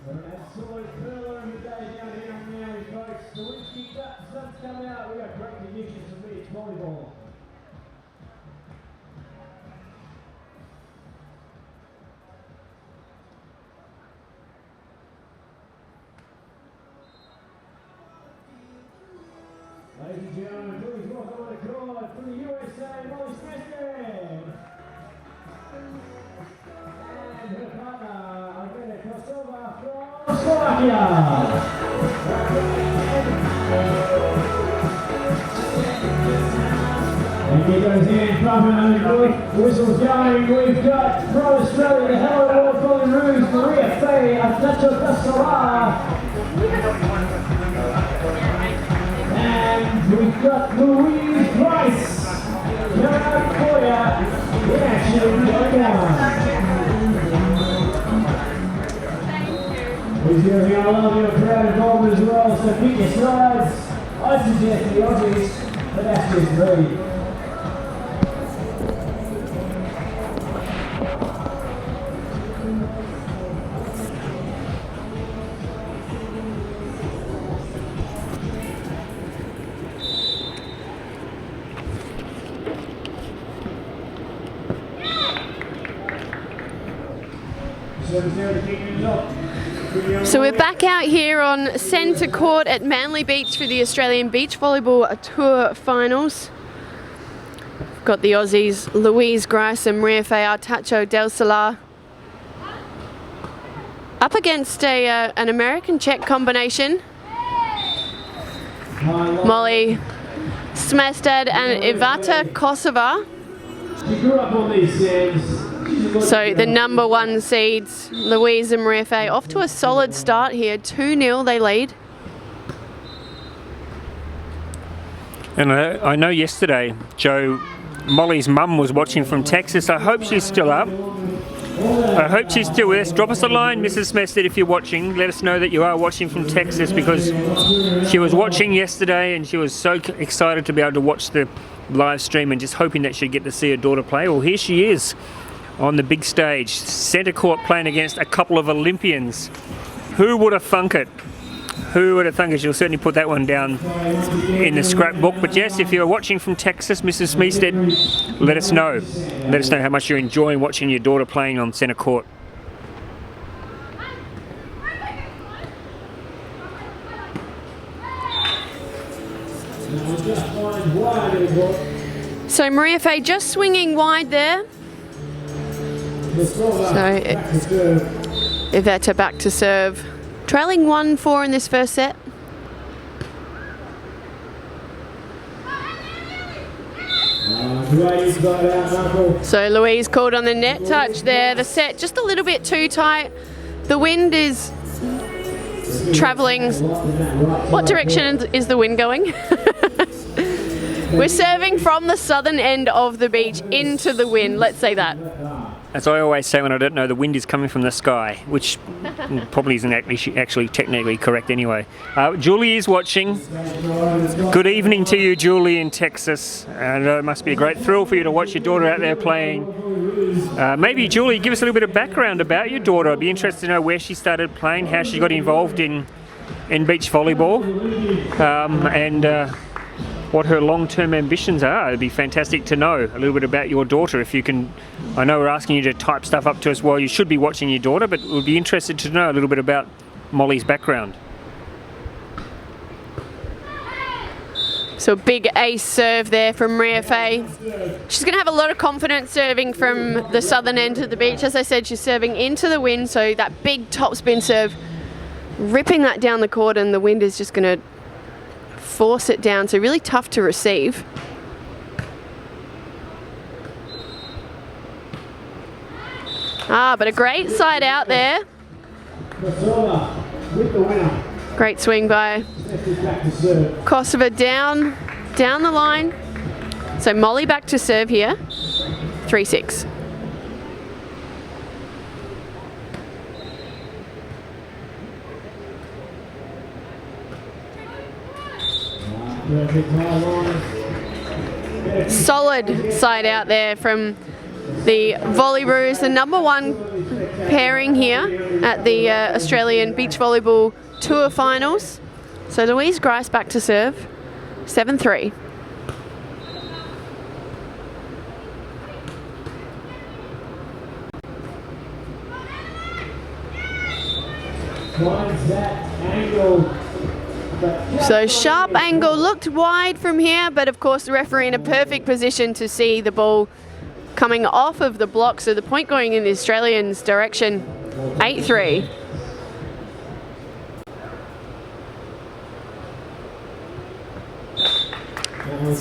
An absolute thriller of the day down here on Maui, folks. The wind's kicked up, the sun's come out. We've got great conditions for beach volleyball. Ladies and gentlemen, please welcome on the court for the USA, Molly Smithson. And her partner, Irina Kosova from Slovakia. And he goes in from whistles going. We've got from Australia the Hello World Volleyroos, Maria Faye, Nacho Cascara. And we've got Louise Price coming out for you in action right now. He's going to be a lot of your crowd involvement as well, so pick your sides. I suggest the Aussies, but that's just me. So we're back out here on centre court at Manly Beach for the Australian Beach Volleyball Tour Finals. Got the Aussies Louise Grice and Maria Faye Artacho Del Solar up against an American-Czech combination. Molly Smestad and Iveta Kosova. She grew up on these sands. So the number 1 seeds, Louise and Maria Faye, off to a solid start here. 2-0 they lead. And I know yesterday, Joe, Molly's mum was watching from Texas. I hope she's still up. I hope she's still with us. Drop us a line, Mrs. Smithstead, if you're watching. Let us know that you are watching from Texas, because she was watching yesterday and she was so excited to be able to watch the live stream and just hoping that she'd get to see her daughter play. Well, here she is on the big stage, centre court, playing against a couple of Olympians. Who would have thunk it? Who would have thunk it? She'll certainly put that one down in the scrapbook. But yes, if you're watching from Texas, Mrs. Smithstead, let us know. Let us know how much you're enjoying watching your daughter playing on centre court. So Maria Fay just swinging wide there. So Iveta back to serve. Trailing 1-4 in this first set. So Louise called on the net touch there. The set just a little bit too tight. The wind is travelling. What direction is the wind going? We're serving from the southern end of the beach into the wind, let's say that. As I always say when I don't know, the wind is coming from the sky, which probably isn't actually technically correct anyway. Julie is watching. Good evening to you, Julie, in Texas. And it must be a great thrill for you to watch your daughter out there playing. Maybe, Julie, give us a little bit of background about your daughter. I'd be interested to know where she started playing, how she got involved in beach volleyball, and what her long-term ambitions are. It'd be fantastic to know a little bit about your daughter. If you can, I know we're asking you to type stuff up to us while you should be watching your daughter, but we'd be interested to know a little bit about Molly's background. So a big ace serve there from Maria Fay. She's going to have a lot of confidence serving from the southern end of the beach. As I said, she's serving into the wind, so that big topspin serve, ripping that down the court, and the wind is just going to force it down, so really tough to receive. But a great side out there. Great swing by Kosova down the line. So Molly back to serve here. 3-6. Solid side out there from the Volleyroos, the #1 pairing here at the Australian Beach Volleyball Tour Finals. So Louise Grice back to serve, 7-3. So sharp angle, looked wide from here, but of course the referee in a perfect position to see the ball coming off of the block, so the point going in the Australians' direction. 8-3.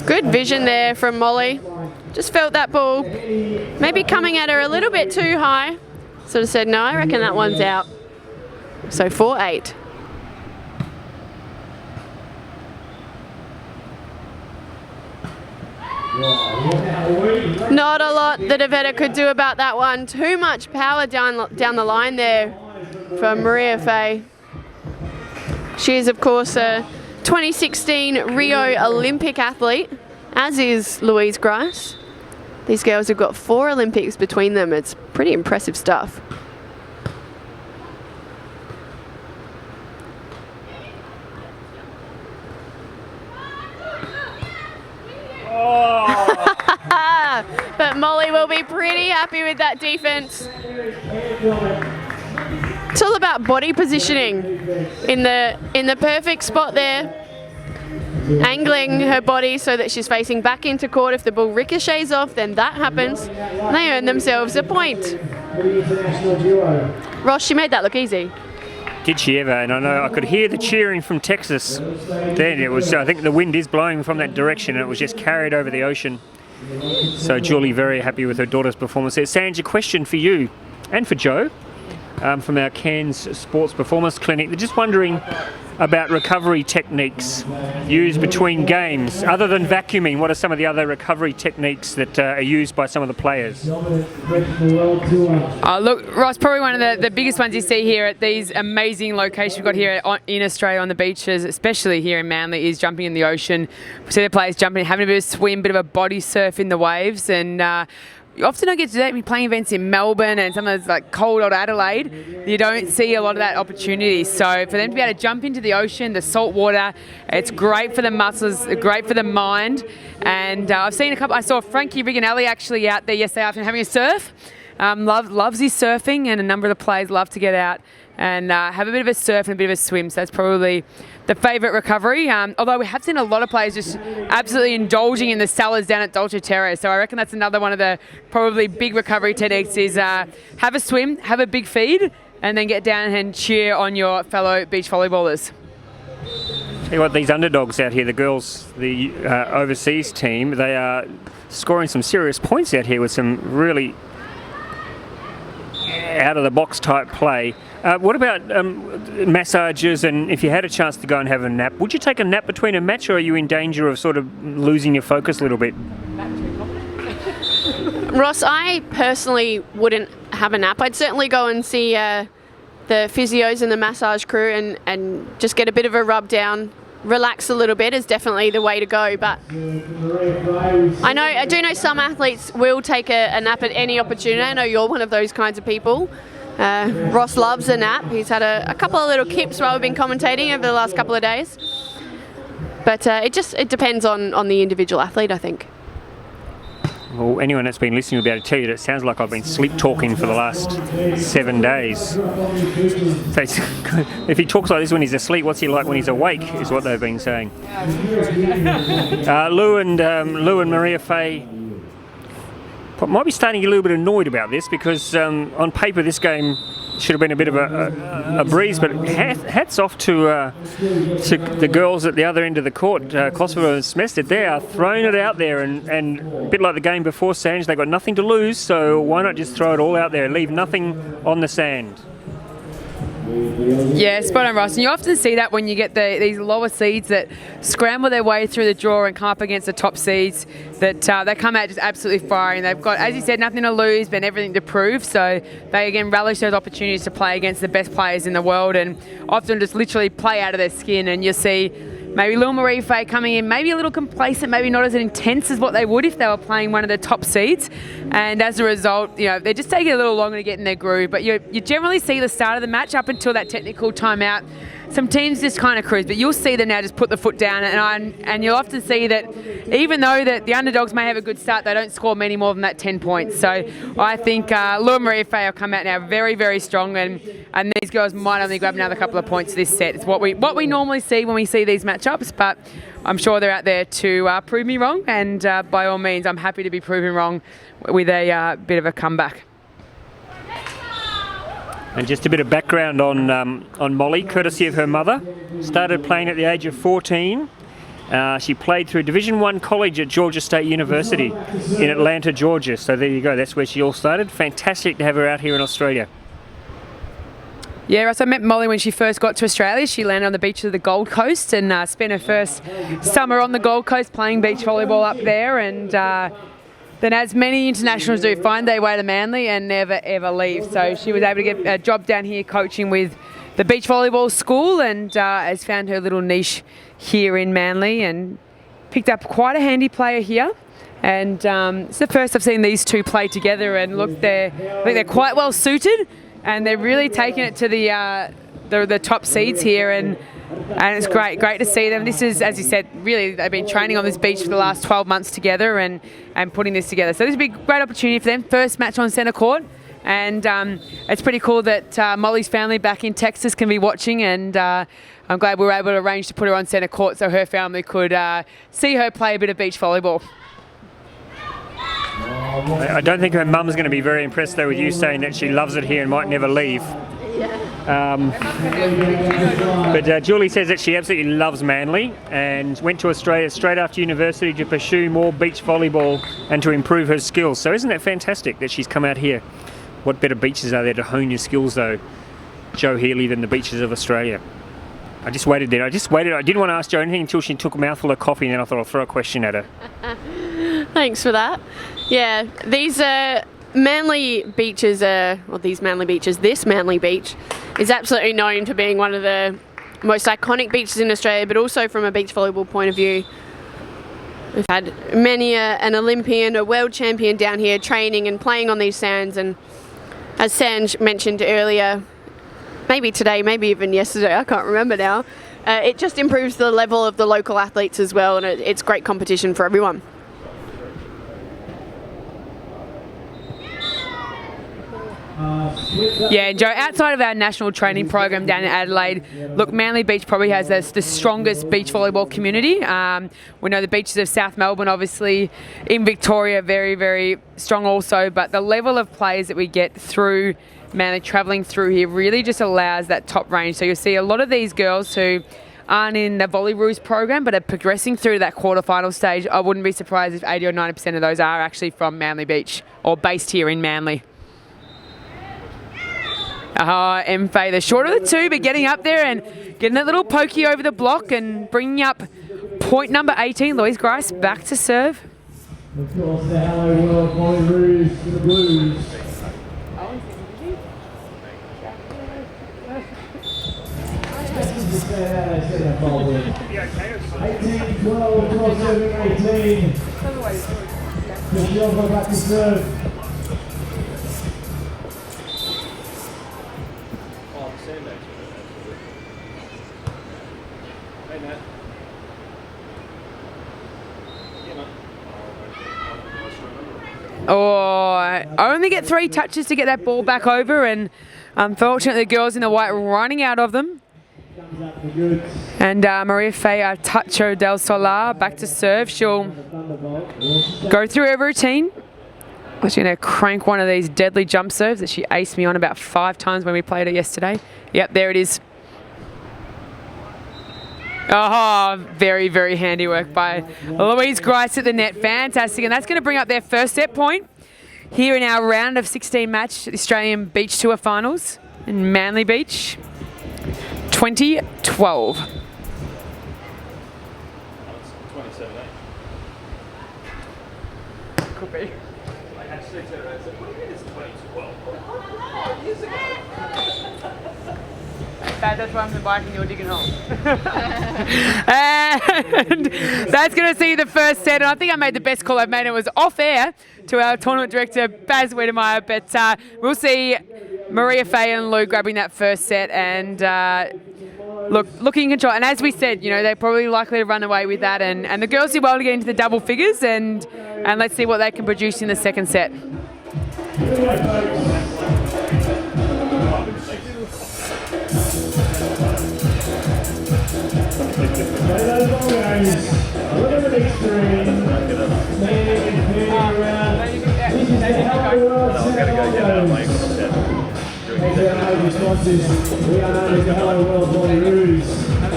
Good vision there from Molly. Just felt that ball maybe coming at her a little bit too high. Sort of said, no, I reckon that one's out. So 4-8. Not a lot that Iveta could do about that one. Too much power down the line there from Maria Fay. She is, of course, a 2016 Rio Olympic athlete, as is Louise Grice. These girls have got 4 Olympics between them. It's pretty impressive stuff. But Molly will be pretty happy with that defense. It's all about body positioning in the perfect spot there. Angling her body so that she's facing back into court. If the ball ricochets off, then that happens. And they earn themselves a point. Ross, she made that look easy. Did she ever? And I know I could hear the cheering from Texas. Then it was, I think the wind is blowing from that direction, and it was just carried over the ocean. So Julie very happy with her daughter's performance. Sanj, a question for you and for Joe from our Cairns Sports Performance Clinic. They're just wondering, about recovery techniques used between games. Other than vacuuming, what are some of the other recovery techniques that are used by some of the players? Look, Ross, probably one of the biggest ones you see here at these amazing locations we've got here in Australia on the beaches, especially here in Manly, is jumping in the ocean. We see the players jumping, having a bit of a swim, bit of a body surf in the waves, and you often don't get to do that. We're playing events in Melbourne and some of those like cold old Adelaide. You don't see a lot of that opportunity. So for them to be able to jump into the ocean, the salt water, it's great for the muscles, great for the mind. And I've seen a couple. I saw Frankie Riganelli actually out there yesterday afternoon having a surf. Loves his surfing, and a number of the players love to get out and have a bit of a surf and a bit of a swim. So that's probably the favourite recovery. Although we have seen a lot of players just absolutely indulging in the salads down at Dolce Terra. So I reckon that's another one of the probably big recovery techniques is have a swim, have a big feed, and then get down and cheer on your fellow beach volleyballers. Tell you what, these underdogs out here, the girls, the overseas team, they are scoring some serious points out here with some really out-of-the-box type play. What about massages, and if you had a chance to go and have a nap, would you take a nap between a match, or are you in danger of sort of losing your focus a little bit? Ross, I personally wouldn't have a nap. I'd certainly go and see the physios and the massage crew and just get a bit of a rub down. Relax a little bit is definitely the way to go, but I do know some athletes will take a nap at any opportunity. I know you're one of those kinds of people. Ross loves a nap. He's had a couple of little kips while we've been commentating over the last couple of days, but it depends on the individual athlete, I think. Well, anyone that's been listening will be able to tell you that it sounds like I've been sleep talking for the last 7 days. So if he talks like this when he's asleep, what's he like when he's awake, is what they've been saying. Lou and Maria Fay might be starting to get a little bit annoyed about this, because on paper this game should have been a bit of a breeze, but hats off to the girls at the other end of the court, Kosovo and Smested. They are throwing it out there, and a bit like the game before, Sanj, they've got nothing to lose, so why not just throw it all out there, leave nothing on the sand? Yeah, spot on, Ross. And you often see that when you get these lower seeds that scramble their way through the draw and come up against the top seeds, that they come out just absolutely firing. They've got, as you said, nothing to lose but everything to prove. So they, again, relish those opportunities to play against the best players in the world and often just literally play out of their skin. And you'll see maybe Lil Marie Fay coming in, maybe a little complacent, maybe not as intense as what they would if they were playing one of the top seeds. And as a result, they're just taking a little longer to get in their groove. But you generally see the start of the match up until that technical timeout. Some teams just kind of cruise, but you'll see them now just put the foot down, and you'll often see that even though that the underdogs may have a good start, they don't score many more than that 10 points. So I think Lil Marie Fay will come out now very, very strong, and these girls might only grab another couple of points this set. It's what we normally see when we see these matchups, but I'm sure they're out there to prove me wrong, and by all means, I'm happy to be proven wrong with a bit of a comeback. And just a bit of background on Molly, courtesy of her mother. Started playing at the age of 14. She played through Division 1 college at Georgia State University in Atlanta, Georgia. So there you go, that's where she all started. Fantastic to have her out here in Australia. Yeah, Russ, I met Molly when she first got to Australia. She landed on the beach of the Gold Coast and spent her first summer on the Gold Coast playing beach volleyball up there, and then, as many internationals do, find their way to Manly and never ever leave. So she was able to get a job down here coaching with the beach volleyball school, and has found her little niche here in Manly and picked up quite a handy player here. And it's the first I've seen these two play together, and look, I think they're quite well suited, and they're really taking it to the top seeds here, and it's great to see them. This is, as you said, really they've been training on this beach for the last 12 months together and putting this together. So this would be a great opportunity for them. First match on centre court, and it's pretty cool that Molly's family back in Texas can be watching, and I'm glad we were able to arrange to put her on centre court so her family could see her play a bit of beach volleyball. I don't think her mum's going to be very impressed though with you saying that she loves it here and might never leave. But Julie says that she absolutely loves Manly and went to Australia straight after university to pursue more beach volleyball and to improve her skills. So isn't it fantastic that she's come out here? What better beaches are there to hone your skills though, Joe Healy, than the beaches of Australia? I just waited there. I didn't want to ask Jo anything until she took a mouthful of coffee, and then I thought I'll throw a question at her. Thanks for that. Yeah, these Manly beaches this Manly beach is absolutely known for being one of the most iconic beaches in Australia, but also from a beach volleyball point of view. We've had many an Olympian, a world champion down here training and playing on these sands, and as Sanj mentioned earlier, maybe today, maybe even yesterday, I can't remember now, it just improves the level of the local athletes as well, and it's great competition for everyone. Yeah, Joe, outside of our national training program down in Adelaide, look, Manly Beach probably has the strongest beach volleyball community. We know the beaches of South Melbourne, obviously, in Victoria, very, very strong also, but the level of players that we get through Manly travelling through here really just allows that top range. So you'll see a lot of these girls who aren't in the Volleyroos program but are progressing through that quarterfinal stage. I wouldn't be surprised if 80 or 90% of those are actually from Manly Beach or based here in Manly. Mfei, the short of the two, but getting up there and getting that little pokey over the block and bringing up point number 18, Louise Grice back to serve. Of course, the Hello World Volleyroos for the Blues. Eighteen, 12, 12 serving 18. Michelle back to serve. Oh, only get 3 touches to get that ball back over, and unfortunately the girls in the white running out of them. And Maria Fea Tacho del Solar back to serve. She'll go through her routine. She's going to crank one of these deadly jump serves that she aced me on about 5 times when we played her yesterday. Yep, there it is. Oh, very, very handy work by Louise Grice at the net. Fantastic. And that's going to bring up their first set point here in our round of 16 match Australian Beach Tour Finals in Manly Beach 2012. Could be. That's why I'm the bike and you're digging home. And that's going to see the first set. And I think I made the best call I've made. It was off air to our tournament director, Baz Wiedemeyer. But we'll see Maria Fea and Lou grabbing that first set and looking in control. And as we said, you know, they're probably likely to run away with that. And the girls did well to get into the double figures. And let's see what they can produce in the second set. We are known as the Hello World Volleyroos.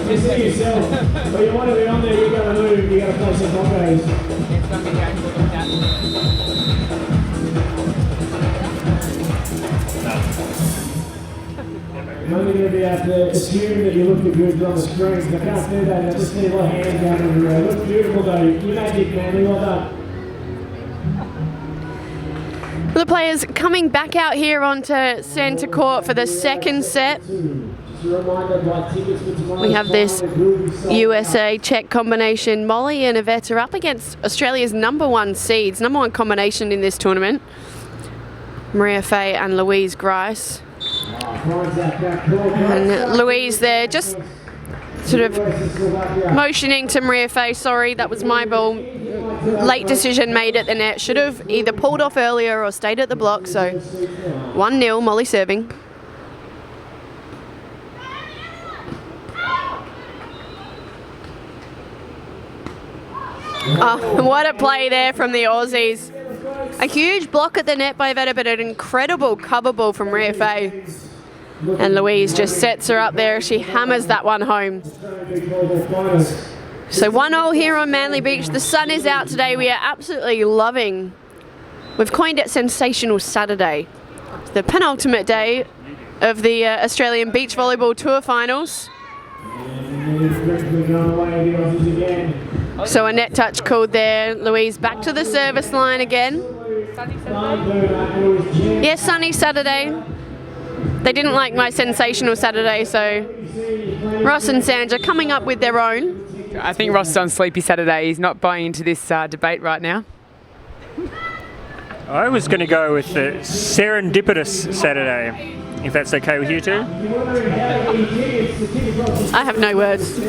You see yourself, but you want to be on there, you've got to move, you've got to play some combos. I'm only going to be able to assume that you look at good on the screens. I can't do that, I just need a lot of hands down everywhere. It looks beautiful though, you made it, Manly, well done. The players coming back out here onto centre court for the second set. We have this USA-Czech combination. Molly and Yvette are up against Australia's number 1 seeds, number 1 combination in this tournament. Maria Fea and Louise Grice. And Louise there just sort of motioning to Maria Fea, sorry, that was my ball. Late decision made at the net. Should have either pulled off earlier or stayed at the block. So 1-0, Molly serving. Oh, what a play there from the Aussies. A huge block at the net by Veta, but an incredible cover ball from Maria Fea. And Louise just sets her up there. She hammers that one home. So 1-0 here on Manly Beach. The sun is out today. We are absolutely loving. We've coined it Sensational Saturday. The penultimate day of the Australian Beach Volleyball Tour Finals. And it's quickly going away the Aussies again. So a net touch called there. Louise back to the service line again. Yes, sunny Saturday. They didn't like my sensational Saturday, so Ross and Sandra coming up with their own. I think Ross is on Sleepy Saturday. He's not buying into this debate right now. I was going to go with the serendipitous Saturday, if that's okay with you two. I have no words.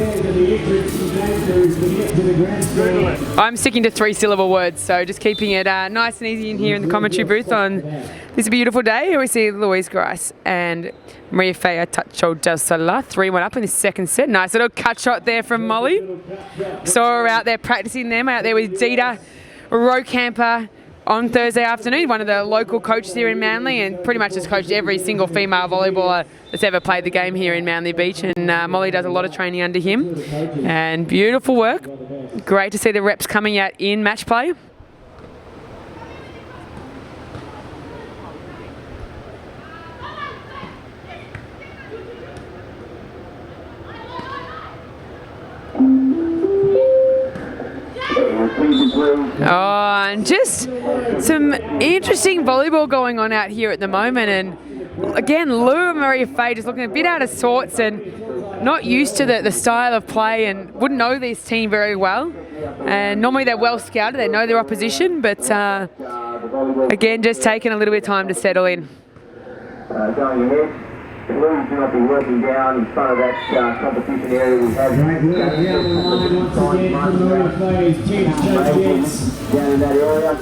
I'm sticking to 3-syllable words, so just keeping it nice and easy in here in the commentary booth on this beautiful day. Here we see Louise Grice and Maria Fea Tacho del Solar, 3-1 up in the second set. Nice little cut shot there from Molly. Saw her out there practicing them, out there with Dita Rocamper on Thursday afternoon, one of the local coaches here in Manly, and pretty much has coached every single female volleyballer that's ever played the game here in Manly Beach. And Molly does a lot of training under him. And beautiful work. Great to see the reps coming out in match play. Oh, and just some interesting volleyball going on out here at the moment. And again, Lou and Maria Fea just looking a bit out of sorts and not used to the style of play, and wouldn't know this team very well. And normally they're well scouted, they know their opposition, but again, just taking a little bit of time to settle in. Going ahead. Lou's going to be working down in front of that competition area we have. Great work down the line once again from Maria Fea's team, down in that area.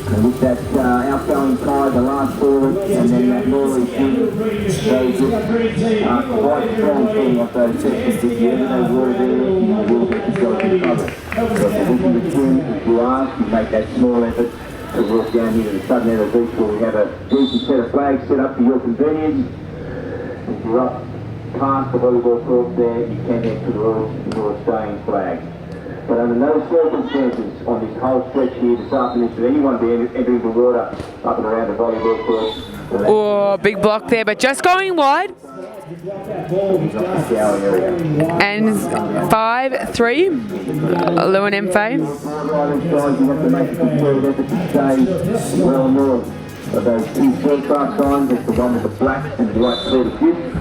And with that outgoing tide, the last forward, and then that Norley those quite strong team of those sections. If you ever know where they will get yourself in trouble. So if you the team, if you ask, you make that small effort to walk down here to the southern end of the beach where we have a decent set of flags set up for your convenience. If you're up past the volleyball court there, you can head to the Royal Australian flag. But under no circumstances on this whole stretch here this afternoon should anyone be entering the water up and around the volleyball court. Oh, big block there, but just going wide. And 5-3, Lou and Mfe.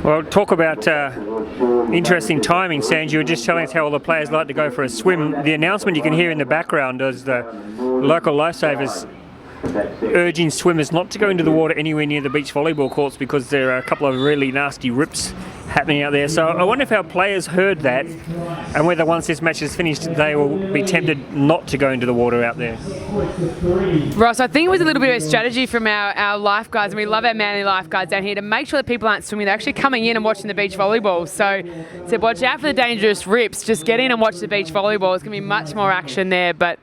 Well, talk about interesting timing, Sanj. You were just telling us how all the players like to go for a swim. The announcement you can hear in the background is the local lifesavers urging swimmers not to go into the water anywhere near the beach volleyball courts because there are a couple of really nasty rips happening out there. So I wonder if our players heard that and whether once this match is finished they will be tempted not to go into the water out there. Ross, I think it was a little bit of a strategy from our lifeguards, and we love our Manly lifeguards down here, to make sure that people aren't swimming. They're actually coming in and watching the beach volleyball. So watch out for the dangerous rips. Just get in and watch the beach volleyball. It's going to be much more action there. But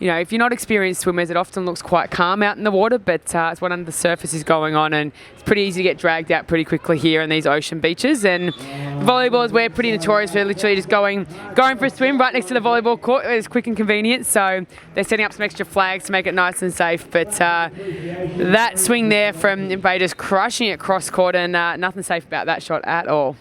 you know, if you're not experienced swimmers, it often looks quite calm out in the water, but it's what under the surface is going on, and it's pretty easy to get dragged out pretty quickly here on these ocean beaches. And volleyballers, we're pretty notorious for literally just going for a swim right next to the volleyball court. It's quick and convenient, so they're setting up some extra flags to make it nice and safe. But that swing there from Mfe, just crushing it cross court, and nothing safe about that shot at all.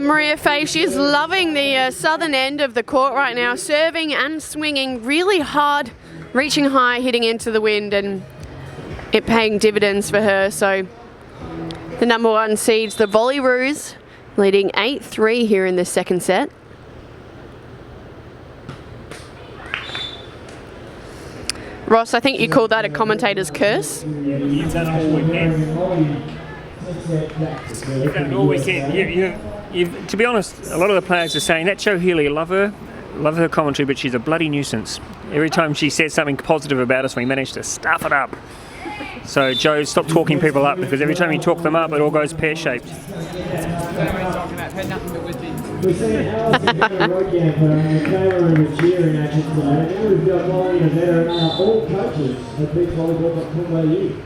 Maria Fea, she's loving the southern end of the court right now, serving and swinging really hard, reaching high, hitting into the wind, and it paying dividends for her. So the number one seeds, the Volleyroos, leading 8-3 here in the second set. Ross, I think you called that a commentator's curse. Yeah, you've done it all weekend. You've done it all weekend. You've, to be honest, a lot of the players are saying that Joe Healy, love her commentary, but she's a bloody nuisance. Every time she says something positive about us, we manage to stuff it up. So Joe, stop talking people up, because every time you talk them up, it all goes pear-shaped. We're seeing Alice and Rocamper and Taylor in the cheering action today. And we've got Molly and Avetta and all coaches at beachvolleyball.com.au.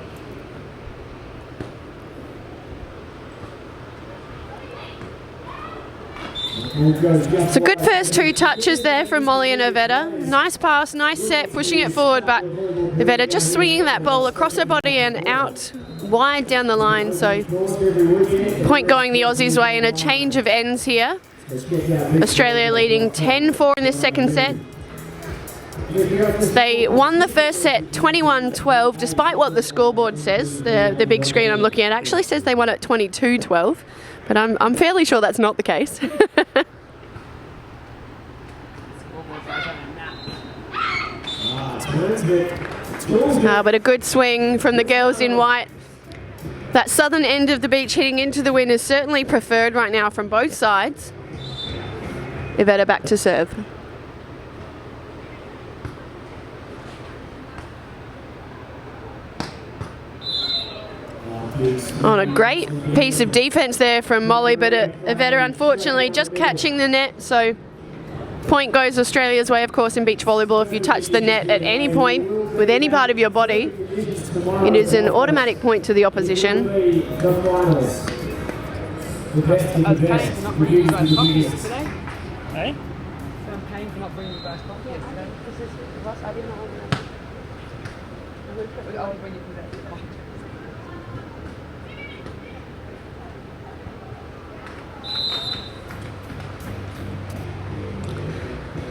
So good first two touches there from Molly and Iveta. Nice pass, nice set, pushing it forward, but Iveta just swinging that ball across her body and out wide down the line. So point going the Aussies' way and a change of ends here. Australia leading 10-4 in this second set. They won the first set 21-12, despite what the scoreboard says. The big screen I'm looking at actually says they won it 22-12, but I'm fairly sure that's not the case. But a good swing from the girls in white. That southern end of the beach hitting into the wind is certainly preferred right now from both sides. Iveta back to serve. On a great piece of defense there from Molly, but Iveta unfortunately just catching the net, so point goes Australia's way, of course, in beach volleyball. If you touch the net at any point with any part of your body, it is an automatic point to the opposition. Hey?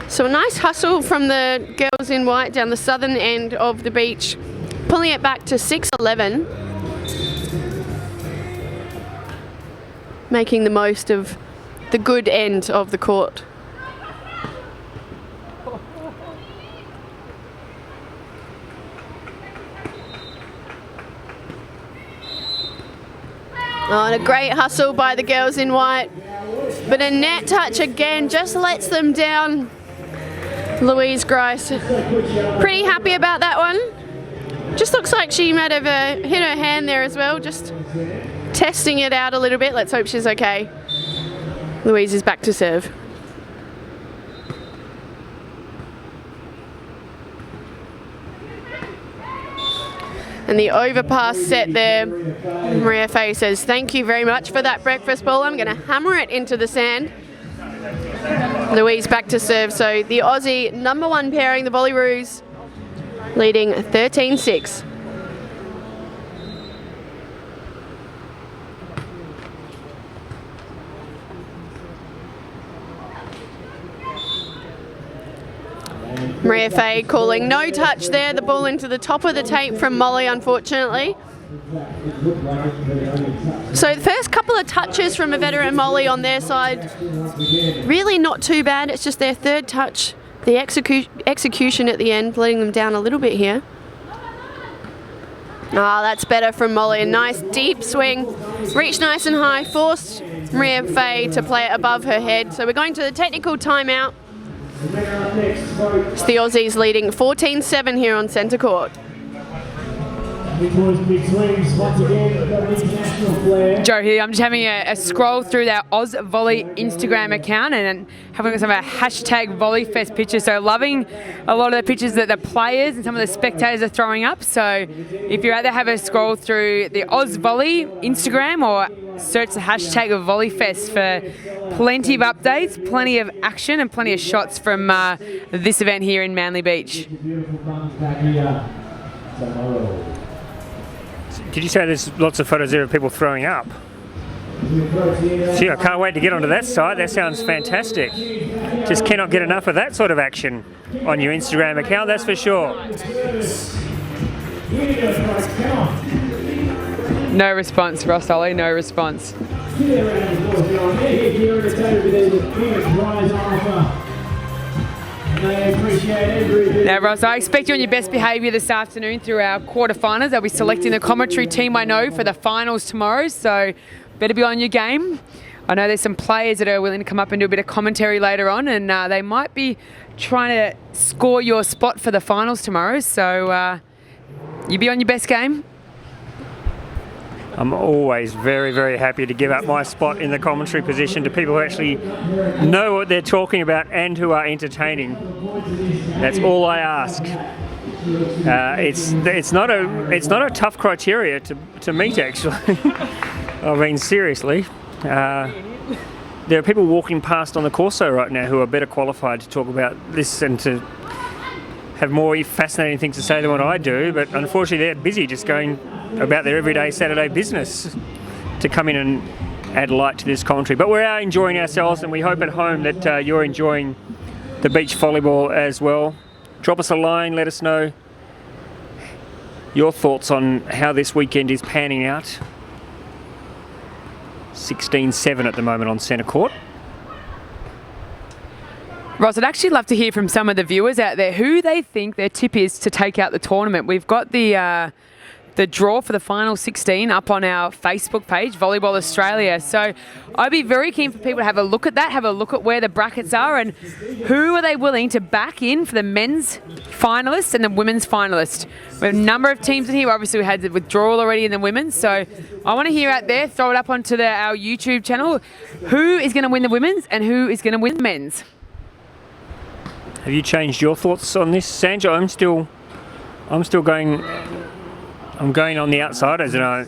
So a nice hustle from the girls in white down the southern end of the beach, pulling it back to 6-11. Making the most of the good end of the court. Oh, and a great hustle by the girls in white. But a net touch again just lets them down. Louise Grice, pretty happy about that one. Just looks like she might have hit her hand there as well, just testing it out a little bit. Let's hope she's okay. Louise is back to serve. And the overpass set there, Maria Fay says, thank you very much for that breakfast ball. I'm going to hammer it into the sand. Louise back to serve. So the Aussie #1 pairing, the Volleyroos, leading 13-6. Maria Fay calling no touch there. The ball into the top of the tape from Molly, unfortunately. So the first couple of touches from Iveta and Molly on their side, really not too bad. It's just their third touch, the execution at the end, letting them down a little bit here. Ah, that's better from Molly. A nice deep swing, reached nice and high, forced Maria Fay to play it above her head. So we're going to the technical timeout. It's the Aussies leading 14-7 here on centre court. Joe here, I'm just having a scroll through their Oz Volley Instagram account and having some of our hashtag VolleyFest pictures. So loving a lot of the pictures that the players and some of the spectators are throwing up. So if you're out there, have a scroll through the Oz Volley Instagram or search the hashtag of VolleyFest for plenty of updates, plenty of action and plenty of shots from this event here in Manly Beach. Did you say there's lots of photos there of people throwing up? Gee, I can't wait to get onto that site. That sounds fantastic. Just cannot get enough of that sort of action on your Instagram account, that's for sure. No response, Ross Ollie, no response. Now, Ross, I expect you on your best behaviour this afternoon through our quarterfinals. They'll be selecting the commentary team, I know, for the finals tomorrow, so better be on your game. I know there's some players that are willing to come up and do a bit of commentary later on, and they might be trying to score your spot for the finals tomorrow, so you be on your best game. I'm always very, very happy to give up my spot in the commentary position to people who actually know what they're talking about and who are entertaining. That's all I ask. It's not a tough criteria to meet, actually. I mean, seriously. there are people walking past on the Corso right now who are better qualified to talk about this and to have more fascinating things to say than what I do, but unfortunately they're busy just going about their everyday Saturday business to come in and add light to this commentary. But we are enjoying ourselves, and we hope at home that you're enjoying the beach volleyball as well. Drop us a line, let us know your thoughts on how this weekend is panning out. 16-7 at the moment on centre court. Ross, I'd actually love to hear from some of the viewers out there who they think their tip is to take out the tournament. We've got the draw for the final 16 up on our Facebook page, Volleyball Australia. So I'd be very keen for people to have a look at that, have a look at where the brackets are and who are they willing to back in for the men's finalists and the women's finalists. We have a number of teams in here. Obviously, we had the withdrawal already in the women's. So I want to hear out there, throw it up onto our YouTube channel, who is going to win the women's and who is going to win the men's. Have you changed your thoughts on this, Sandra? I'm still going. I'm going on the outsiders, and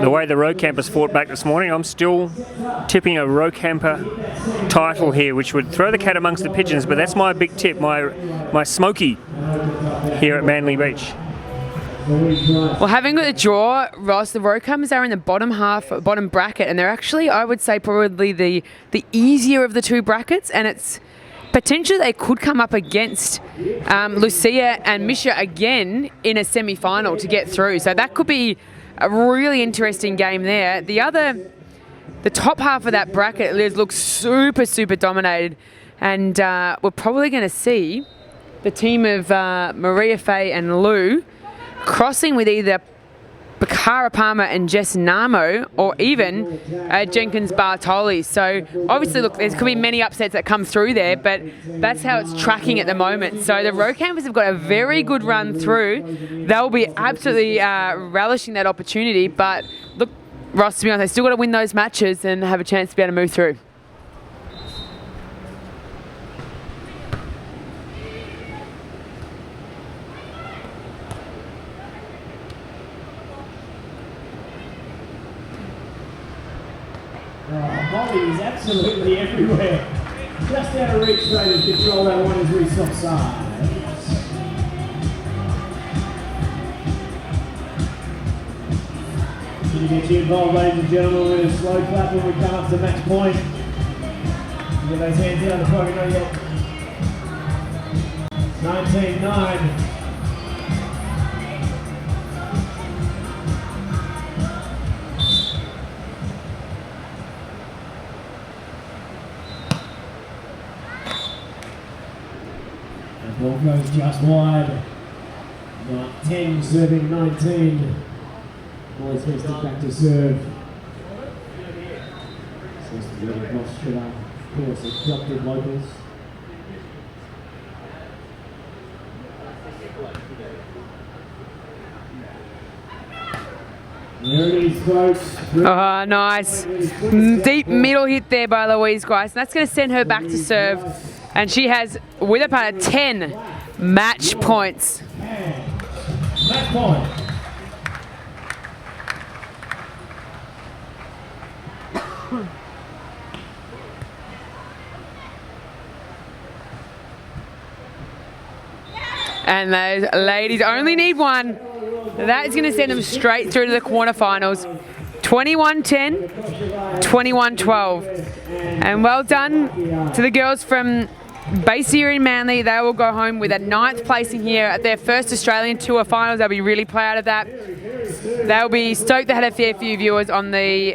the way the road campers fought back this morning, I'm still tipping a road camper title here, which would throw the cat amongst the pigeons. But that's my big tip, my smoky here at Manly Beach. Well, having got the draw, Ross, the road campers are in the bottom bracket, and they're actually, I would say, probably the easier of the two brackets, and it's potentially they could come up against Lucia and Misha again in a semi-final to get through. So that could be a really interesting game there. The top half of that bracket looks super, super dominated. And we're probably going to see the team of Maria Faye and Lou crossing with either Bakara Palmer and Jess Namo, or even Jenkins Bartoli. So obviously, look, there could be many upsets that come through there, but that's how it's tracking at the moment. So the road campers have got a very good run through. They'll be absolutely relishing that opportunity. But look, Ross, to be honest, they still got to win those matches and have a chance to be able to move through. Molly is absolutely everywhere. Just out of reach, straight and control that one as we stop side. Can you get you involved, ladies and gentlemen, with a slow clap when we come up to match point? Get those hands down the pocket, not yet. 19-9. Ball goes just wide. 10 serving 19. Boys going to step back to serve. Seems to be a little straight up. Of course, it's adopted locals. There it is, folks. Oh, nice. Deep middle hit there by Louise, guys. That's going to send her back to serve. And she has, with her partner, 10 match points. Match point. And those ladies only need one. That is going to send them straight through to the quarterfinals. 21-10, 21-12. And well done to the girls from base here in Manly. They will go home with a 9th placing here at their first Australian Tour finals. They'll be really proud of that. They'll be stoked they had a fair few viewers on the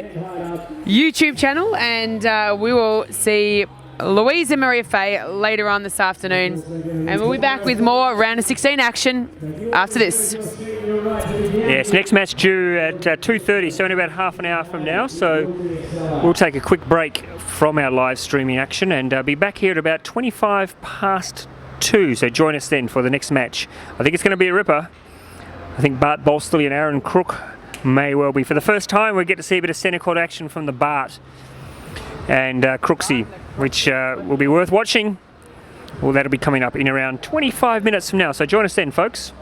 YouTube channel, and we will see Louise and Maria Faye later on this afternoon. And we'll be back with more round of 16 action after this. Yes, next match due at 2:30, so in about half an hour from now. So we'll take a quick break from our live streaming action and be back here at about 2:25 So join us then for the next match. I think it's going to be a ripper. I think Bart Bolstley and Aaron Crook may well be. For the first time, we get to see a bit of centre court action from the Bart and Crooksy, which will be worth watching. Well, that'll be coming up in around 25 minutes from now. So join us then, folks.